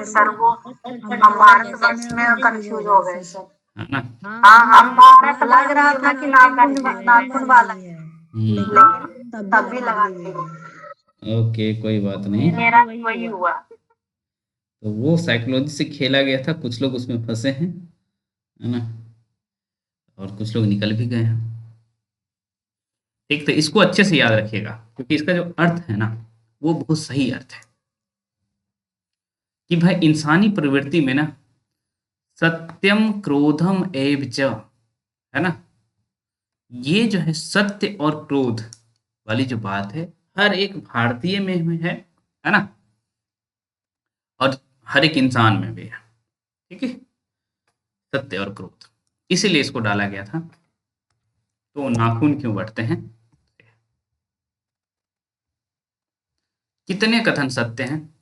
Speaker 2: सर वो हमारे बस में कंफ्यूज हो गए सर।
Speaker 1: है ना।
Speaker 2: हमको लग रहा था कि नाखून वाला है, लेकिन तब भी लगा दिए।
Speaker 1: ओके, कोई बात नहीं।
Speaker 2: मेरा भी वही हुआ।
Speaker 1: तो वो साइकोलॉजी से खेला गया था, कुछ लोग उसमें फंसे हैं, है ना, और कुछ लोग निकल भी गए हैं। ठीक, तो इसको अच्छे से याद रखिएगा, क्योंकि इसका जो अर्थ है ना, वो बहुत सही अर्थ है कि भाई इंसानी प्रवृत्ति में ना सत्यम क्रोधम एव च, है ना, ये जो है सत्य और क्रोध वाली जो बात है, हर एक भारतीय में है ना, और हर एक इंसान में भी है। ठीक है, सत्य और क्रोध, इसीलिए इसको डाला गया था। तो नाखून क्यों बढ़ते हैं? कितने कथन सत्य हैं?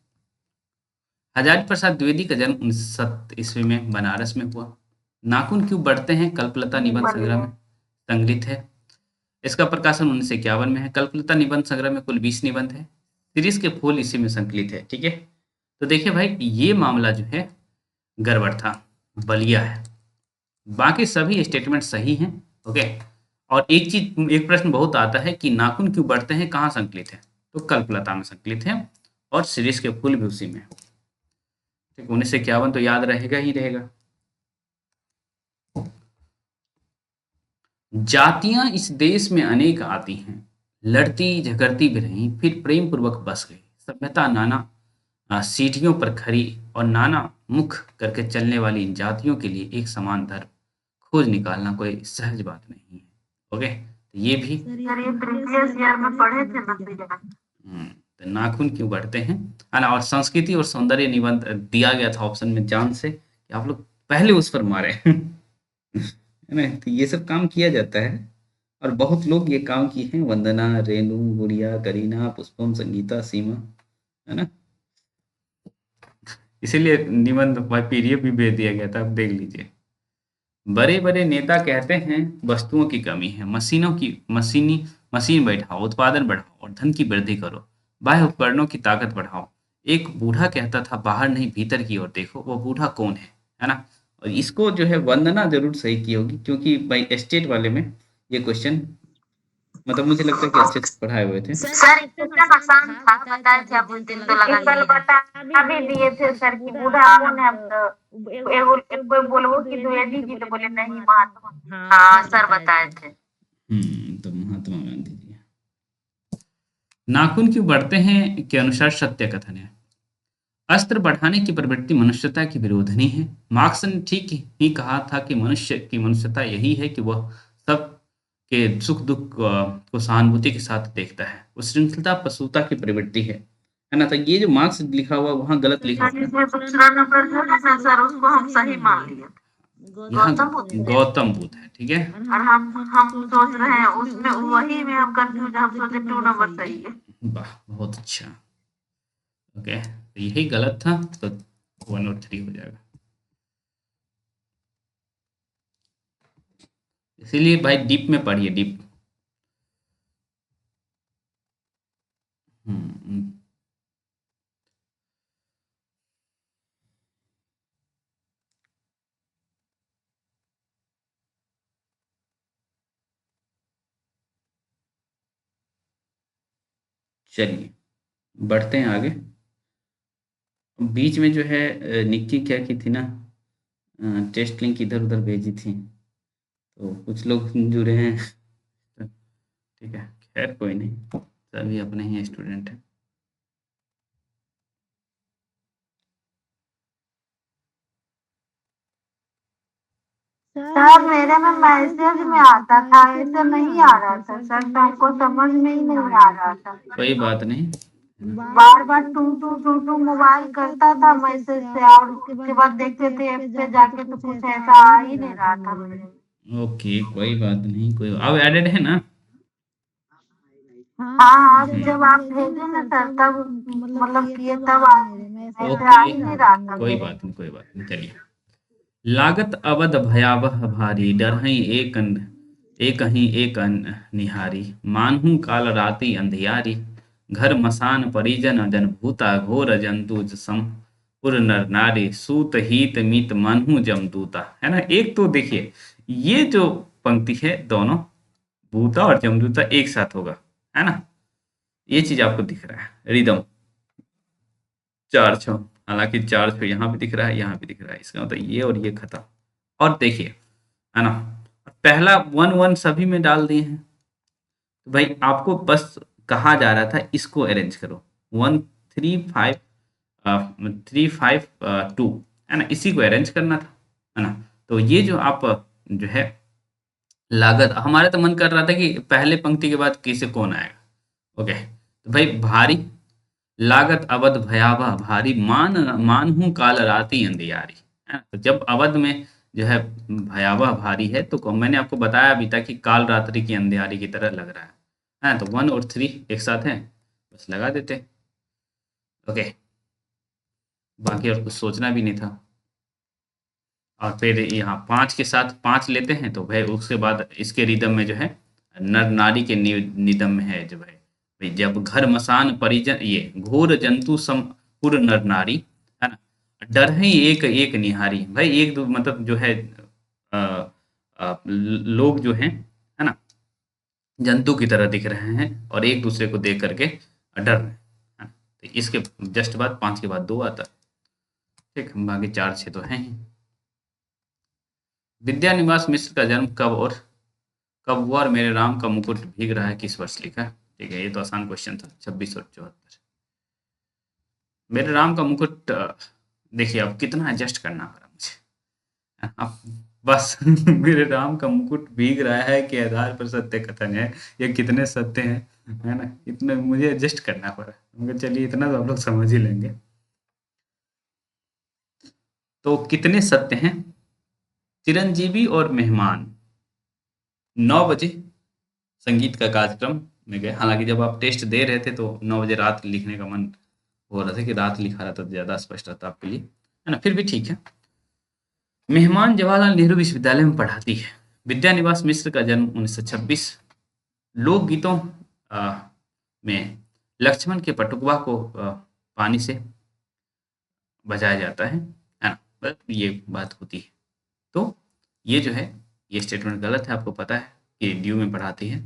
Speaker 1: हजारी प्रसाद द्विवेदी का जन्म 1907 ईस्वी में बनारस में हुआ। नाखून क्यों बढ़ते हैं कल्पलता निबंध संग्रह में संग्रहित है। इसका प्रकाशन 1951 में है। कल्पलता निबंध संग्रह में कुल 20 निबंध है। सीरीज के फूल इसी में संकलित है। ठीक है, तो देखिए भाई, ये मामला जो है गड़बड़ था, बलिया है, बाकी सभी स्टेटमेंट सही हैं। ओके, और एक चीज, एक प्रश्न बहुत आता है कि नाखून क्यों बढ़ते हैं, कहाँ संकलित है, तो कल्पलता में संकलित है, और सीरीज के फूल भी उसी में है। ठीक, 1951 तो याद रहेगा ही रहेगा। जातियां इस देश में अनेक आती हैं, लड़ती झगड़ती भी रहीं, फिर प्रेम पूर्वक बस गई। सभ्यता नाना सीढ़ियों पर खड़ी और नाना मुख करके चलने वाली इन जातियों के लिए एक समान धर्म खोज निकालना कोई सहज बात नहीं है। ओके, तो ये भी
Speaker 2: सर ये प्रीवियस ईयर में पढ़े थे ना भैया।
Speaker 1: तो नाखून क्यों बढ़ते हैं, है ना, और संस्कृति और सौंदर्य निबंध दिया गया था ऑप्शन में जान से, कि आप लोग पहले उस पर मारे है ना। तो ये सब काम किया जाता है, और बहुत लोग ये काम किए हैं, वंदना, रेनू, गुड़िया, करीना, पुष्पम, संगीता, सीमा, है ना। इसीलिए निबंध पीडीएफ भी भेज दिया गया था, आप देख लीजिए। बड़े बड़े नेता कहते हैं वस्तुओं की कमी है, मशीन बैठाओ, उत्पादन बढ़ाओ और धन की वृद्धि करो, बाह्य उपकरणों की ताकत बढ़ाओ। एक बूढ़ा कहता था बाहर नहीं भीतर की ओर देखो, वो बूढ़ा कौन है ना। और इसको जो है वंदना जरूर सही की होगी, क्योंकि भाई स्टेट वाले में ये क्वेश्चन, मतलब मुझे लगता है कि अच्छे से पढ़ाए हुए थे।
Speaker 2: सर क्वेश्चन आसान था, बताए थे आप उस दिन, तो लगा कल बता अभी दिए थे सर की बूढ़ा कौन है। अब एगो कोई बोलबो कि द्विवेदी जी, तो बोले नहीं महात्मा। हाँ सर बताए थे।
Speaker 1: तो महात्मा गांधी जी। नाखून क्यों बढ़ते हैं के अनुसार सत्य कथन है, अस्त्र बढ़ाने की प्रवृत्ति मनुष्यता की विरोधनी है। मार्क्स ने ठीक ही कहा था कि मनुष्य की मनुष्यता यही है कि वह सब के सुख दुख को सहानुभूति के साथ देखता है। उच्छृंखलता पशुता की प्रवृत्ति है ना। तो ये जो मार्क्स लिखा हुआ वहाँ गलत लिखा हुआ है।
Speaker 2: दूसरा नंबर जो है ना सर, उसको हम सही मान लिए,
Speaker 1: यहाँ गौतम बुद्ध है। ठीक है,
Speaker 2: और हम सोच रहे हैं उसमें, वही में हम कंफ्यूज, हम सोचे 2 नंबर सही है।
Speaker 1: वाह, बहुत अच्छा। ओके, तो यही गलत था, तो 1 और 3 हो जाएगा। इसीलिए भाई डीप में पढ़िए, डीप। चलिए बढ़ते हैं आगे। बीच में जो है निक्की क्या की थी ना, टेस्ट लिंक इधर उधर भेजी थी, तो कुछ लोग जुड़े हैं ठीक है, खैर कोई नहीं, सभी अपने ही स्टूडेंट हैं।
Speaker 2: सर मेरे में मैसेज में आता था, ऐसे नहीं आ रहा था सर, तो हमको समझ में ही नहीं आ रहा था।
Speaker 1: कोई बात नहीं,
Speaker 2: बार बार टू टू टू टू मोबाइल करता था मैसेज से, और उसके बाद देखते थे ऐप पे जाके, तो कुछ ऐसा आ ही नहीं रहा था।
Speaker 1: ओके, कोई बात नहीं, कोई अब एडेड है ना।
Speaker 2: हाँ जब आप भेजे ना सर, तब मतलब किए तब ऐसे आ ही नहीं रहा था।
Speaker 1: कोई बात नहीं, कोई बात नहीं, चलिए। लागत अवध भयावह भारी, डरहई एक ही एक निहारी, मानहू काल राति अंधियारी, घर मसान परिजन जनभूता, घोर जंतु सम पुर नर नारी सूत हीत मीत मनहु जमदूता, है ना। एक तो देखिए ये जो पंक्ति है दोनों भूता और जमदूता एक साथ होगा, है ना। ये चीज आपको दिख रहा है रिदम चार छो, हालांकि चार छो यहाँ भी दिख रहा है यहाँ भी दिख रहा है, इसका मतलब ये और ये खत्म। और देखिए, है ना, पहला वन वन सभी में डाल दिए हैं, तो भाई आपको बस कहा जा रहा था इसको अरेंज करो 1 3 5 3 5 2, है ना, इसी को अरेंज करना था, है ना। तो ये जो आप जो है लागत, हमारा तो मन कर रहा था कि पहले पंक्ति के बाद किसे कौन आएगा। ओके, तो भाई भारी लागत अवध भयावह भारी मान मानहू काल राति अंधियारी, है ना? तो जब अवध में जो है भयावह भारी है तो मैंने आपको बताया भी था कि काल रात्रि की अंधियारी की तरह लग रहा है। तो 1 और 3 एक साथ हैं, बस लगा देते। ओके, बाकी और कुछ सोचना भी नहीं था। और फिर यहाँ 5 के साथ 5 लेते हैं तो भाई उसके बाद इसके रिदम में जो है नर नारी के निदम में है जो भाई जब घर मसान परिजन ये घोर जंतु सम पुर नर नारी, है ना, डर है एक एक निहारी। भाई एक दो मतलब जो है अ, लोग जो हैं, है ना, जंतु की तरह दिख रहे हैं और एक दूसरे को देख करके डर रहे हैं, है ना? तो इसके जस्ट बाद 5 के बाद 2 आता है। ठीक, बाकी 4 6 तो हैं ही। विद्यानिवास मिश्र का जन्म कब हुआ और मेरे राम का मुकुट भीग रहा है किस वर्ष लिखा है। ठीक है, ये तो आसान क्वेश्चन था, 26 और 74। मेरे राम का मुकुट देखिए अब कितना एडजस्ट करना पड़ा मुझे अब बस मेरे राम का मुकुट भीग रहा है के आधार पर सत्य कथन है, ये कितने सत्य हैं, है ना, इतने मुझे एडजस्ट करना पड़ा। मगर चलिए इतना तो आप लोग समझ ही लेंगे। तो कितने सत्य हैं, चिरंजीवी और मेहमान 9 बजे संगीत का कार्यक्रम में गए। हालांकि जब आप टेस्ट दे रहे थे तो 9 बजे रात लिखने का मन हो रहा था कि रात लिखा रहता तो ज़्यादा स्पष्ट रहता आपके लिए, है ना, फिर भी ठीक है। मेहमान जवाहरलाल नेहरू विश्वविद्यालय में पढ़ाती है। विद्यानिवास मिश्र का जन्म 1926। लोकगीतों में लक्ष्मण के पटुकवा को पानी से बजाया जाता है ना, बस ये बात होती है। तो ये जो है ये स्टेटमेंट गलत है, आपको पता है कि ड्यू में पढ़ाती है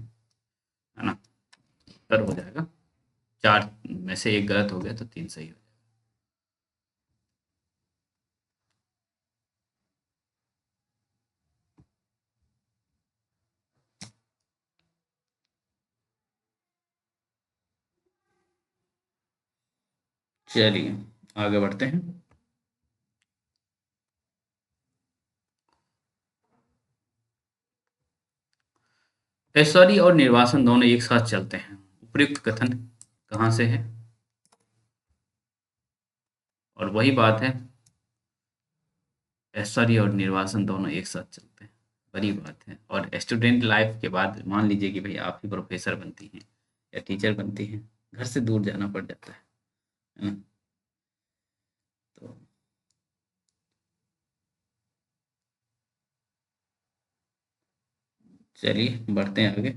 Speaker 1: ना। उत्तर हो जाएगा 4 में से 1 गलत हो गया तो 3 सही हो जाएगा। चलिए आगे बढ़ते हैं। ऐश्वर्य और निर्वासन दोनों एक साथ चलते हैं, उपयुक्त कथन कहाँ से है। और वही बात है, ऐश्वर्य और निर्वासन दोनों एक साथ चलते हैं, बड़ी बात है। और स्टूडेंट लाइफ के बाद मान लीजिए कि भाई आप ही प्रोफेसर बनती हैं या टीचर बनती हैं, घर से दूर जाना पड़ जाता है ना। तो चलिए बढ़ते हैं आगे।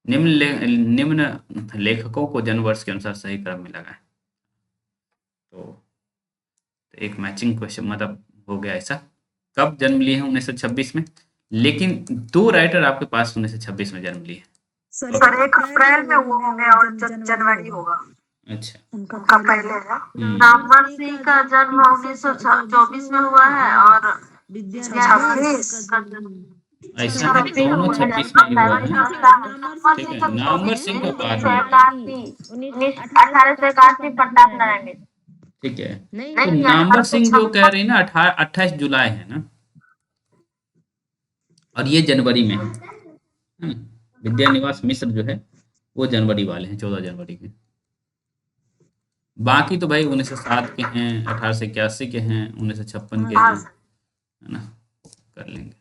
Speaker 1: निम्न लेखकों को जन्म वर्ष के अनुसार सही क्रम में लगाएं। तो एक मैचिंग क्वेश्चन मतलब हो गया ऐसा, कब जन्म लिए हैं 1926 में, लेकिन 2 राइटर आपके पास 1926 में जन्म लिए हैं।
Speaker 2: सर 1 अप्रैल में वो होंगे और जनवरी होगा।
Speaker 1: अच्छा,
Speaker 2: उनका पहले है। नामवर सिंह का जन्म 1924 में हुआ है और विद्यानिवास का
Speaker 1: ऐसा है दोनों 26 में ही हुआ है। ठीक है, नामवर सिंह का बाद में
Speaker 2: 1881 पंडाब नारायण।
Speaker 1: ठीक है, तो नामवर सिंह जो कह रही है ना 28 जुलाई है ना, और ये जनवरी में है। विद्यानिवास मिश्र जो है वो जनवरी वाले हैं, 14 जनवरी के। बाकी तो भाई 1907 के हैं, 1881 के हैं, 1956 के हैं, है ना, कर लेंगे।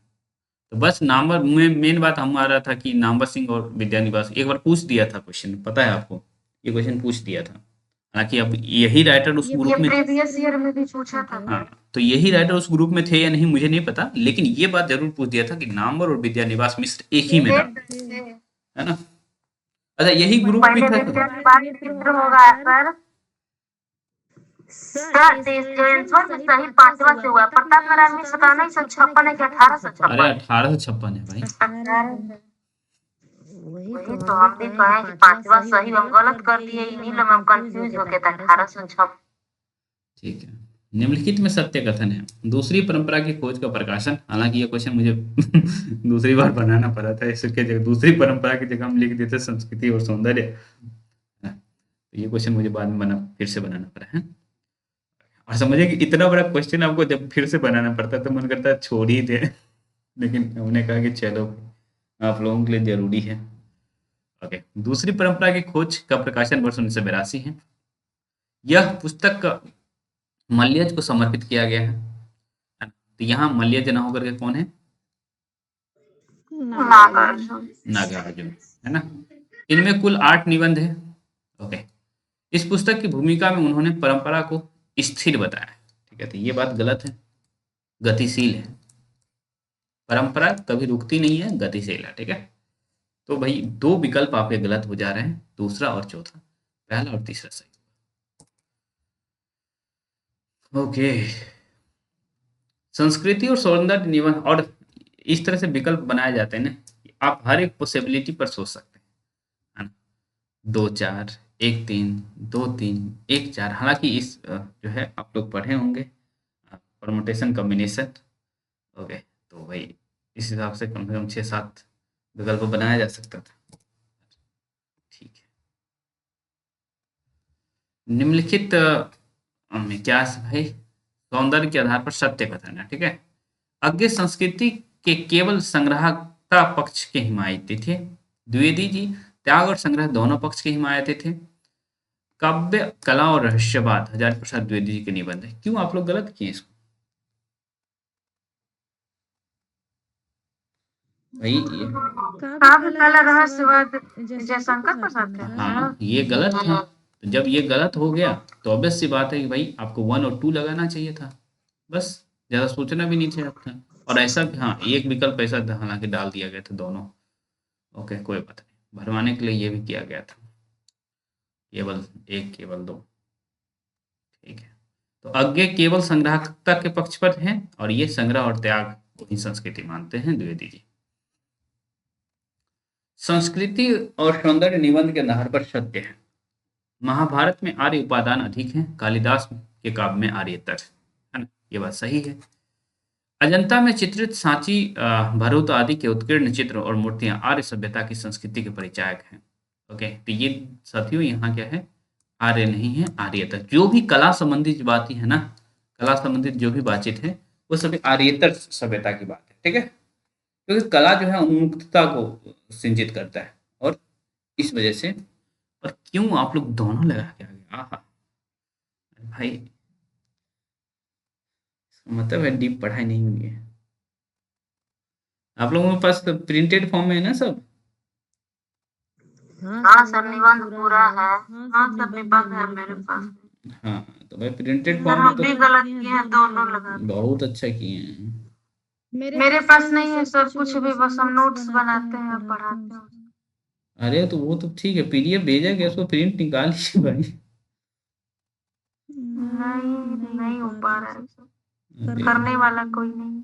Speaker 1: तो बस नामवर में मेन बात हमारा था कि नामवर सिंह और विद्यानिवास एक बार पूछ दिया था क्वेश्चन, पता है आपको, ये क्वेश्चन पूछ दिया था। हालांकि अब यही राइटर उस ग्रुप में
Speaker 2: प्रीवियस ईयर में भी पूछा था।
Speaker 1: हाँ, तो यही राइटर उस ग्रुप में थे या नहीं मुझे नहीं पता, लेकिन ये बात जरूर पूछ दिया था कि नामवर और विद्यानिवास मिश्र एक ही में था, है ना। अच्छा यही ग्रुप भी
Speaker 2: पहले
Speaker 1: था
Speaker 2: देखते
Speaker 1: क्या?
Speaker 2: हैं बाकी चित्र होगा सर। सर जो आंसर में सही पांचवा से हुआ प्रताप नारायण मिश्र का 1956 है कि 1856?
Speaker 1: अरे 1856 है भाई।
Speaker 2: 18 वही तो हम भी कहें कि पांचवा सही हम गलत कर दिए इन्हीं लोग हम कंफ्यूज हो गए थे 1856।
Speaker 1: ठीक है। निम्नलिखित में सत्य कथन है दूसरी परंपरा की खोज का प्रकाशन, हालांकि ये क्वेश्चन मुझे दूसरी बार बनाना पड़ा था, इसके जगह दूसरी परंपरा की जगह हम लिख देते संस्कृति और सौंदर्य। हाँ, तो ये क्वेश्चन मुझे बाद में फिर से बनाना पड़ा है। और समझिए कि इतना बड़ा क्वेश्चन आपको जब फिर से बनाना पड़ता है तो मन करता है छोड़ ही दे, लेकिन हमने कहा कि चलो आप लोगों के लिए जरूरी है। ओके, दूसरी परंपरा की खोज का प्रकाशन वर्ष 1982 है। यह पुस्तक मल्यज को समर्पित किया गया है ना? तो यहाँ मल्यज न होकर के कौन है?
Speaker 2: नागार्जुन।
Speaker 1: नागार्जुन, है ना? इनमें कुल 8 निबंध है। ओके, इस पुस्तक की भूमिका में उन्होंने परंपरा को स्थिर बताया है। ठीक है, तो ये बात गलत है, गतिशील है। परंपरा कभी रुकती नहीं है, गतिशील है। ठीक है, तो भाई 2 विकल्प आपके गलत हो जा रहे हैं, दूसरा और चौथा, पहला और तीसरा सही। ओके, संस्कृति और सौंदर्य निबंध, और इस तरह से विकल्प बनाए जाते हैं ना कि आप हर एक पॉसिबिलिटी पर सोच सकते हैं, है ना? 2-4, 1-3, 2-3, 1-4। हालांकि इस जो है आप लोग पढ़े होंगे परमुटेशन कॉम्बिनेशन। ओके, तो भाई इस हिसाब से कम 6-7 विकल्प बनाया जा सकता था। ठीक है, निम्नलिखित में क्या है भाई? सौंदर्य के आधार पर सत्य कथन है। ठीक है, अज्ञे संस्कृति के केवल संग्राहकता पक्ष के हिमायती थे। द्विवेदी जी त्याग और संग्रह दोनों पक्ष के हिमायती थे। काव्य कला और रहस्यवाद हजारी प्रसाद द्विवेदी जी के निबंध है। क्यों आप लोग गलत किए इसको भाई?
Speaker 2: काव्य कला रहस्यवाद जयशंकर प्रसाद थे।
Speaker 1: हाँ, ये गलत था। तो जब ये गलत हो गया तो ऑब्वियस सी बात है कि भाई आपको 1 और 2 लगाना चाहिए था, बस। ज़्यादा सोचना भी नहीं चाहिए था। और ऐसा भी, हाँ, एक विकल्प ऐसा था हालांकि डाल दिया गया था दोनों। ओके, कोई बात नहीं, भरवाने के लिए ये भी किया गया था, केवल 1 केवल 2। ठीक है, तो अज्ञे केवल संग्राहकता के पक्ष पर है और ये संग्रह और त्याग को ही संस्कृति मानते हैं द्विवेदी जी। संस्कृति और सौंदर्य निबंध के आधार पर सत्य है महाभारत में आर्य उपादान अधिक हैं, कालिदास के काव्य में आर्यतर, है ना? ये बात सही है। अजंता में चित्रित सांची, भरूच आदि के उत्कीर्ण चित्र और मूर्तियां आर्य सभ्यता की संस्कृति के परिचायक हैं। ओके, तो ये साथियों यहाँ क्या है? आर्य नहीं है, आर्यतर। जो भी कला संबंधित बातें है ना, कला संबंधित जो भी बातचीत है वो सभी आर्यतर सभ्यता की बात है। ठीक है, क्योंकि कला जो है उन्मुक्तता को सिंचित करता है, और इस वजह से। और क्यों आप लोग दोनों लगा के आ गए? आहा, भाई इसका मतलब है डीप पढ़ाई नहीं हुई है। आप लोगों के पास प्रिंटेड फॉर्म में है ना सब?
Speaker 2: हाँ सर निबंध पूरा है। हाँ सर निबंध है मेरे पास।
Speaker 1: हाँ, तो भाई प्रिंटेड
Speaker 2: सर
Speaker 1: फॉर्म में
Speaker 2: हम
Speaker 1: तो
Speaker 2: भी गलत किए हैं दोनों लगा दिए।
Speaker 1: बहुत अच्छा किए हैं।
Speaker 2: मेरे पास नहीं है सर कुछ भी, बस हम नोट्स बनाते हैं और पढ़ाते हैं।
Speaker 1: अरे तो वो तो ठीक है, पीडीएफ भेजा गया, उसको प्रिंट निकाल लीजिए भाई।
Speaker 2: नहीं नहीं हो पा रहा है सर,
Speaker 1: अरे
Speaker 2: करने वाला कोई नहीं।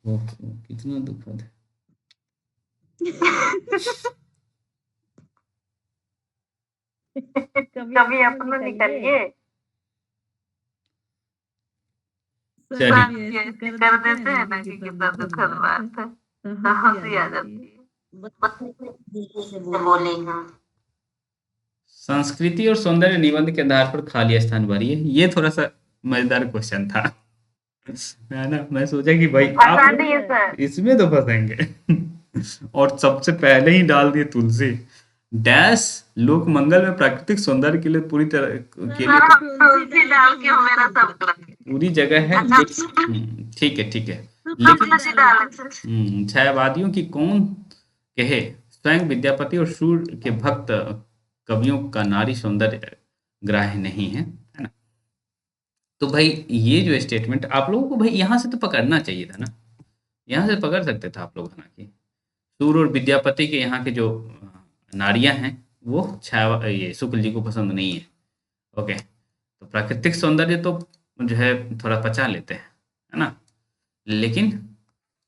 Speaker 1: ओहो, कितना दुखद है।
Speaker 2: कभी अपना निकालिए।
Speaker 1: चलिए,
Speaker 2: ये ऐसे कर देते हैं ना कि कितना दुखद बात है, तो हंसी आ जाती है। से बोले हाँ।
Speaker 1: संस्कृति और सौंदर्य निबंध के आधार पर खाली स्थान भरिए। ये थोड़ा सा मजेदार क्वेश्चन था, है ना? मैं सोचा कि भाई आप
Speaker 2: आसानी है सर।
Speaker 1: इसमें तो फंसेंगे। और सबसे पहले ही डाल दिए तुलसी। डैश लोक मंगल में प्राकृतिक सौंदर्य के लिए पूरी तरह के लिए
Speaker 2: हाँ, तुलसी डाल के मेरा सब गलत।
Speaker 1: पूरी जगह है। ठीक है, ठीक है, लेकिन
Speaker 2: तुलसी डाले सर।
Speaker 1: छायावादियों की कौन कहे स्वयं विद्यापति और सूर्य के भक्त कवियों का नारी सौंदर्य ग्राह्य नहीं है, है ना? तो भाई ये जो स्टेटमेंट आप लोगों को भाई यहाँ से तो पकड़ना चाहिए था ना, यहाँ से पकड़ सकते थे आप लोग, हालांकि सूर्य और विद्यापति के यहाँ के जो नारियां हैं वो छाया ये शुक्ल जी को पसंद नहीं है। ओके, तो प्राकृतिक सौंदर्य तो जो है थोड़ा पचा लेते हैं, है ना, लेकिन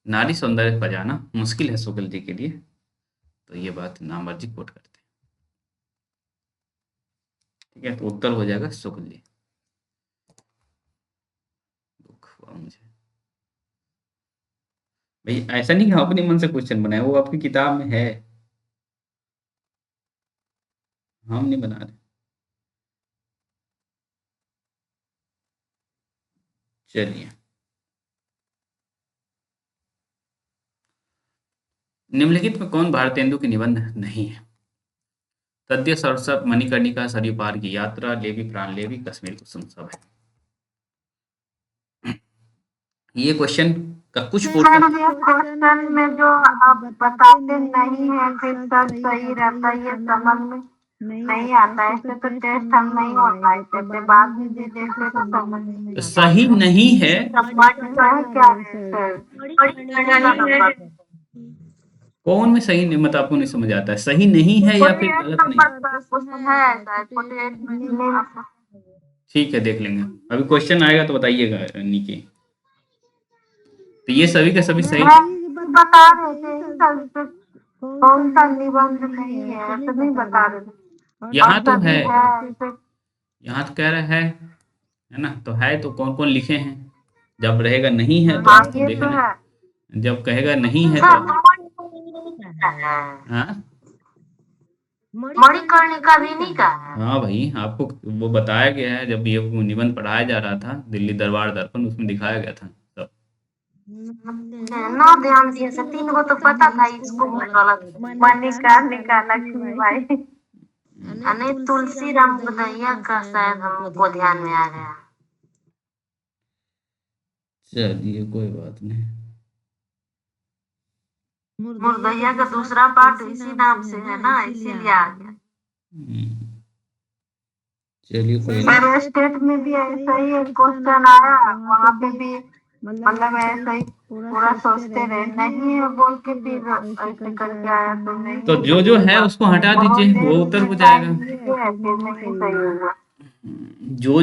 Speaker 1: नारी सौंदर्य पजाना मुश्किल है शुक्ल जी के लिए। तो ये बात नामर्जी कोट करते हैं। ठीक है, तो उत्तर हो जाएगा शुक्ल जी। दुख हुआ मुझे भाई, ऐसा नहीं कि हम अपने मन से क्वेश्चन बनाए, वो आपकी किताब में है, हम नहीं बना रहे। चलिए, निम्नलिखित में कौन भारतेंदु की निबंध नहीं है? तद्य सरसप, मणिकर्णिका, सरयू पार की यात्रा, लेवी प्राण लेवी, कश्मीर कुसुम सब है। ये क्वेश्चन का कुछ पोर्शन
Speaker 2: सर ये क्वेश्चन में जो आप बताते नहीं है फिर सब सही रहता है, ये समझ में नहीं आता है। ऐसे तो टेस्ट हम नहीं होना है, बाद में भी देख ले तो समझ में
Speaker 1: सही नहीं है।
Speaker 2: क्या है सर?
Speaker 1: कौन में सही नहीं, मतलब आपको नहीं समझ आता है, सही नहीं है या फिर गलत नहीं?
Speaker 2: क्वेश्चन है शायद 48 में।
Speaker 1: ठीक है, देख लेंगे, अभी क्वेश्चन आएगा तो बताइएगा निकी। तो ये सभी के सभी सही
Speaker 2: बता रहे थे कौन सा निबंध नहीं है, तो नहीं बता रहे थे।
Speaker 1: यहाँ तो है,
Speaker 2: है
Speaker 1: यहाँ तो कह रहा है ना, तो है तो कौन कौन लिखे हैं। जब रहेगा नहीं है तो
Speaker 2: हाँ,
Speaker 1: आपको
Speaker 2: ये तो
Speaker 1: देखना है,
Speaker 2: है।
Speaker 1: जब कहेगा नहीं है तो हाँ
Speaker 2: मणिकर्णिका भी नहीं का है।
Speaker 1: हाँ भाई, आपको वो बताया गया है, जब ये वो निबंध पढ़ाया जा रहा था दिल्ली दरबार दर्पण, उसमें दिखाया गया था सब।
Speaker 2: ना ध्यान दिए से 3 गो तो पता था इसको वाला। मणिकर्णिका, लक्ष्मीबाई, अने तुलसी राम गदैया का शायद हमको ध्यान में आ गया।
Speaker 1: चलिए कोई बात नहीं।
Speaker 2: मुर्दैया का दूसरा पार्ट इसी नाम से है ना, इसीलिए आ गया।
Speaker 1: चलिए कोई
Speaker 2: मेरे स्टेट में भी ऐसा ही एक क्वेश्चन आया, वहाँ पे भी मतलब ऐसा ही पूरा सोचते रहे नहीं है बोल के फिर ऐसे करके आया तो नहीं।
Speaker 1: तो जो है उसको हटा दीजिए, वो उत्तर हो जाएगा।
Speaker 2: नहीं सही होगा।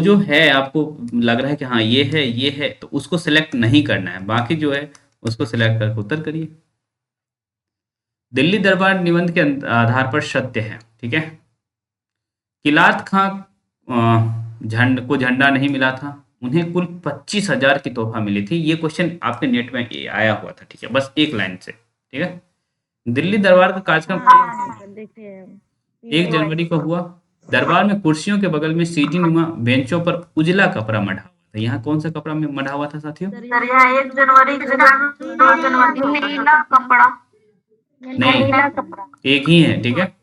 Speaker 1: जो है आपको लग रहा है कि हाँ ये है तो उसको सिलेक्ट नहीं करना है, बाकी जो है उसको सिलेक्ट करके उत्तर करिए। दिल्ली दरबार निबंध के आधार पर सत्य है, ठीक है। किलात खां को झंडा नहीं मिला था, उन्हें कुल 25,000 की तोहफा मिली थी। ये क्वेश्चन आपके नेट में आया हुआ था, ठीक है, बस एक लाइन से, ठीक है। दिल्ली दरबार का कार्यक्रम 1 जनवरी को हुआ। दरबार में कुर्सियों के बगल में सीढ़ी नुमा बेंचों पर उजला कपड़ा मढ़ा हुआ था। यहाँ कौन सा कपड़ा में मढ़ा हुआ था साथियों?
Speaker 2: सर यहाँ 1 जनवरी 2 जनवरी नीला कपड़ा,
Speaker 1: नहीं,
Speaker 2: नीला कपड़ा
Speaker 1: एक ही है, ठीक है,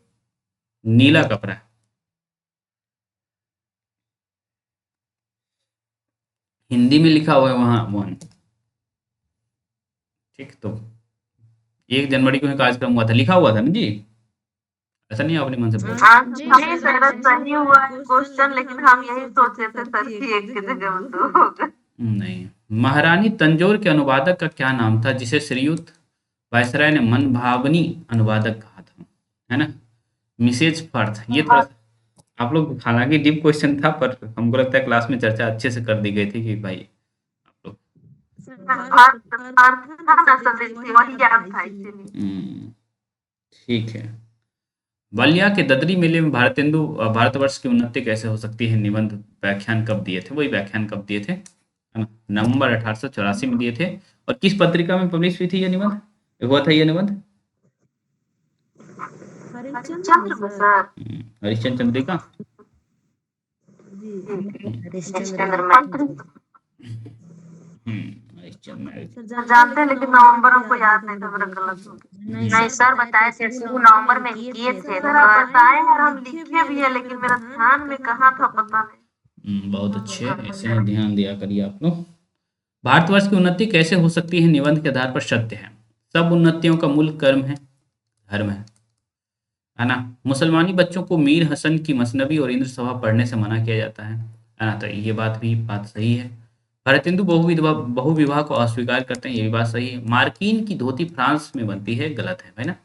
Speaker 1: नीला कपड़ा। हिंदी में लिखा हुआ है वहां 1, ठीक। तो 1 जनवरी को ही कार्यक्रम हुआ था, लिखा हुआ था ना जी, ऐसा नहीं अपने मन से बोल।
Speaker 2: हाँ जी सर, सही हुआ क्वेश्चन, लेकिन हम यही सोचे थे सर कि एक की जगह में 2 होगा।
Speaker 1: नहीं, महारानी तंजौर के अनुवादक का क्या नाम था जिसे श्रीयुत वायसराय ने मनभावनी अनुवादक कहा था, है ना? Mrs Firth. ये थोड़ा आप लोग, हालांकि डीप क्वेश्चन था, पर हमको लगता है क्लास में चर्चा अच्छे से कर दी गई थी कि भाई आप लोग ठीक है। बलिया के ददरी मेले में भारतेंदु भारतवर्ष की उन्नति कैसे हो सकती है निबंध व्याख्यान कब दिए थे? वही व्याख्यान कब दिए थे, है ना? नवंबर 1884 में दिए थे। और किस पत्रिका में पब्लिश हुई थी ये निबंध, हुआ था ये निबंध?
Speaker 2: हरिश्चंद्र सर,
Speaker 1: हरिश्चंद्र चंद्रिका। हरिश्चंद्र
Speaker 2: जानते हैं, लेकिन नवंबर हमको याद नहीं था, मेरा गलत हो गया। नहीं सर, बताए थे शुरू नवंबर में किए थे, बताए और हम लिखे भी है, लेकिन मेरा ध्यान में कहाँ था पता नहीं।
Speaker 1: बहुत अच्छे, ऐसे ध्यान दिया करिए आप लोग। भारतवर्ष की उन्नति कैसे हो सकती है निबंध के आधार पर सत्य है। सब उन्नतियों का मूल कर्म है धर्म, है ना? मुसलमानी बच्चों को मीर हसन की मसनवी और इंद्र सभा पढ़ने से मना किया जाता है ना? तो ये बात सही है। भारतेंदु बहुविवाह को अस्वीकार करते हैं, ये भी बात सही है। मार्किन की धोती फ्रांस में बनती है, गलत है भाई ना,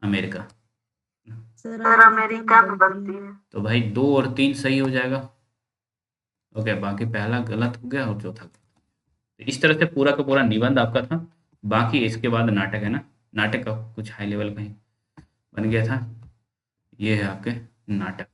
Speaker 1: अमेरिका।
Speaker 2: सर अमेरिका में बनती है।
Speaker 1: तो भाई 2 और 3 सही हो जाएगा। ओके, बाकी पहला गलत हो गया और चौथा गलत। तो इस तरह से पूरा का पूरा निबंध आपका था। बाकी इसके बाद नाटक है ना, नाटक का कुछ हाई लेवल का ही बन गया था। ये है आपके नाटक।